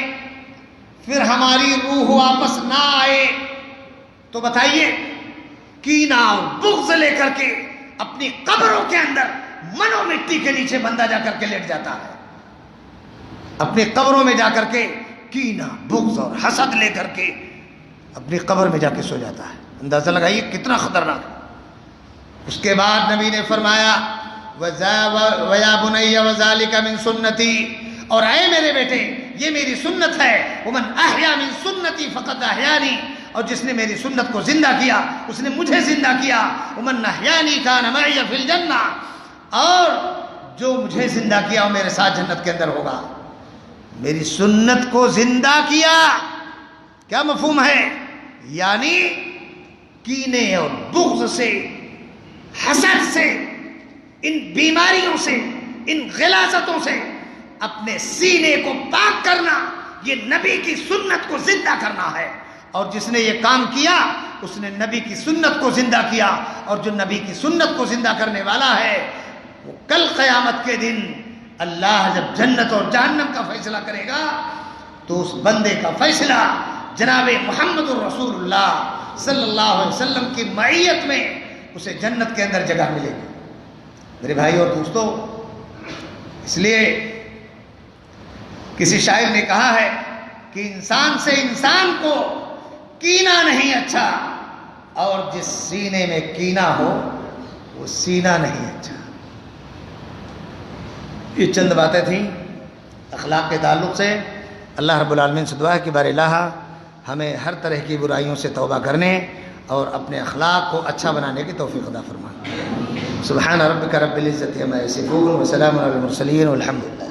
B: پھر ہماری روح واپس نہ آئے تو بتائیے، کینہ اور بغض لے کر کے اپنی قبروں کے اندر منو مٹی کے نیچے بندہ جا کر کے لیٹ جاتا ہے. اپنی قبروں میں جا کر کے کینہ، بغض اور حسد لے کر کے اپنی قبر میں جا کے سو جاتا ہے. اندازہ لگائیے کتنا خطرناک. اس کے بعد نبی نے فرمایا وَيَا بُنَيَّ وَذَلِكَ مِن سُنَّتِي، اور اے میرے بیٹے یہ میری سنت ہے. وَمَنْ أَحْيَا مِن سُنَّتِي فَقَدْ أَحْيَانِي، اور جس نے میری سنت کو زندہ کیا اس نے مجھے زندہ کیا. وَمَنْ أَحْيَانِي كَانَ مَعِيَ فِي الْجَنَّةِ، اور جو مجھے زندہ کیا وہ میرے ساتھ جنت کے اندر ہوگا. میری سنت کو زندہ کیا، کیا مفہوم ہے؟ یعنی کینے اور بغض سے، حسد سے، ان بیماریوں سے، ان غلاظتوں سے اپنے سینے کو پاک کرنا، یہ نبی کی سنت کو زندہ کرنا ہے. اور جس نے یہ کام کیا اس نے نبی کی سنت کو زندہ کیا. اور جو نبی کی سنت کو زندہ کرنے والا ہے وہ کل قیامت کے دن اللہ جب جنت اور جہنم کا فیصلہ کرے گا تو اس بندے کا فیصلہ جناب محمد الرسول اللہ صلی اللہ علیہ وسلم کی معیت میں اسے جنت کے اندر جگہ ملے گی. میرے بھائی اور دوستو، اس لیے کسی شاعر نے کہا ہے کہ انسان سے انسان کو کینہ نہیں اچھا، اور جس سینے میں کینہ ہو وہ سینہ نہیں اچھا. یہ چند باتیں تھیں اخلاق کے تعلق سے. اللہ رب العالمین سے دعا ہے کہ بار الہ ہمیں ہر طرح کی برائیوں سے توبہ کرنے اور اپنے اخلاق کو اچھا بنانے کی توفیق عطا فرمائے. سبحان ربک رب العزت عما یصفون وسلام علی المرسلین والحمد للہ.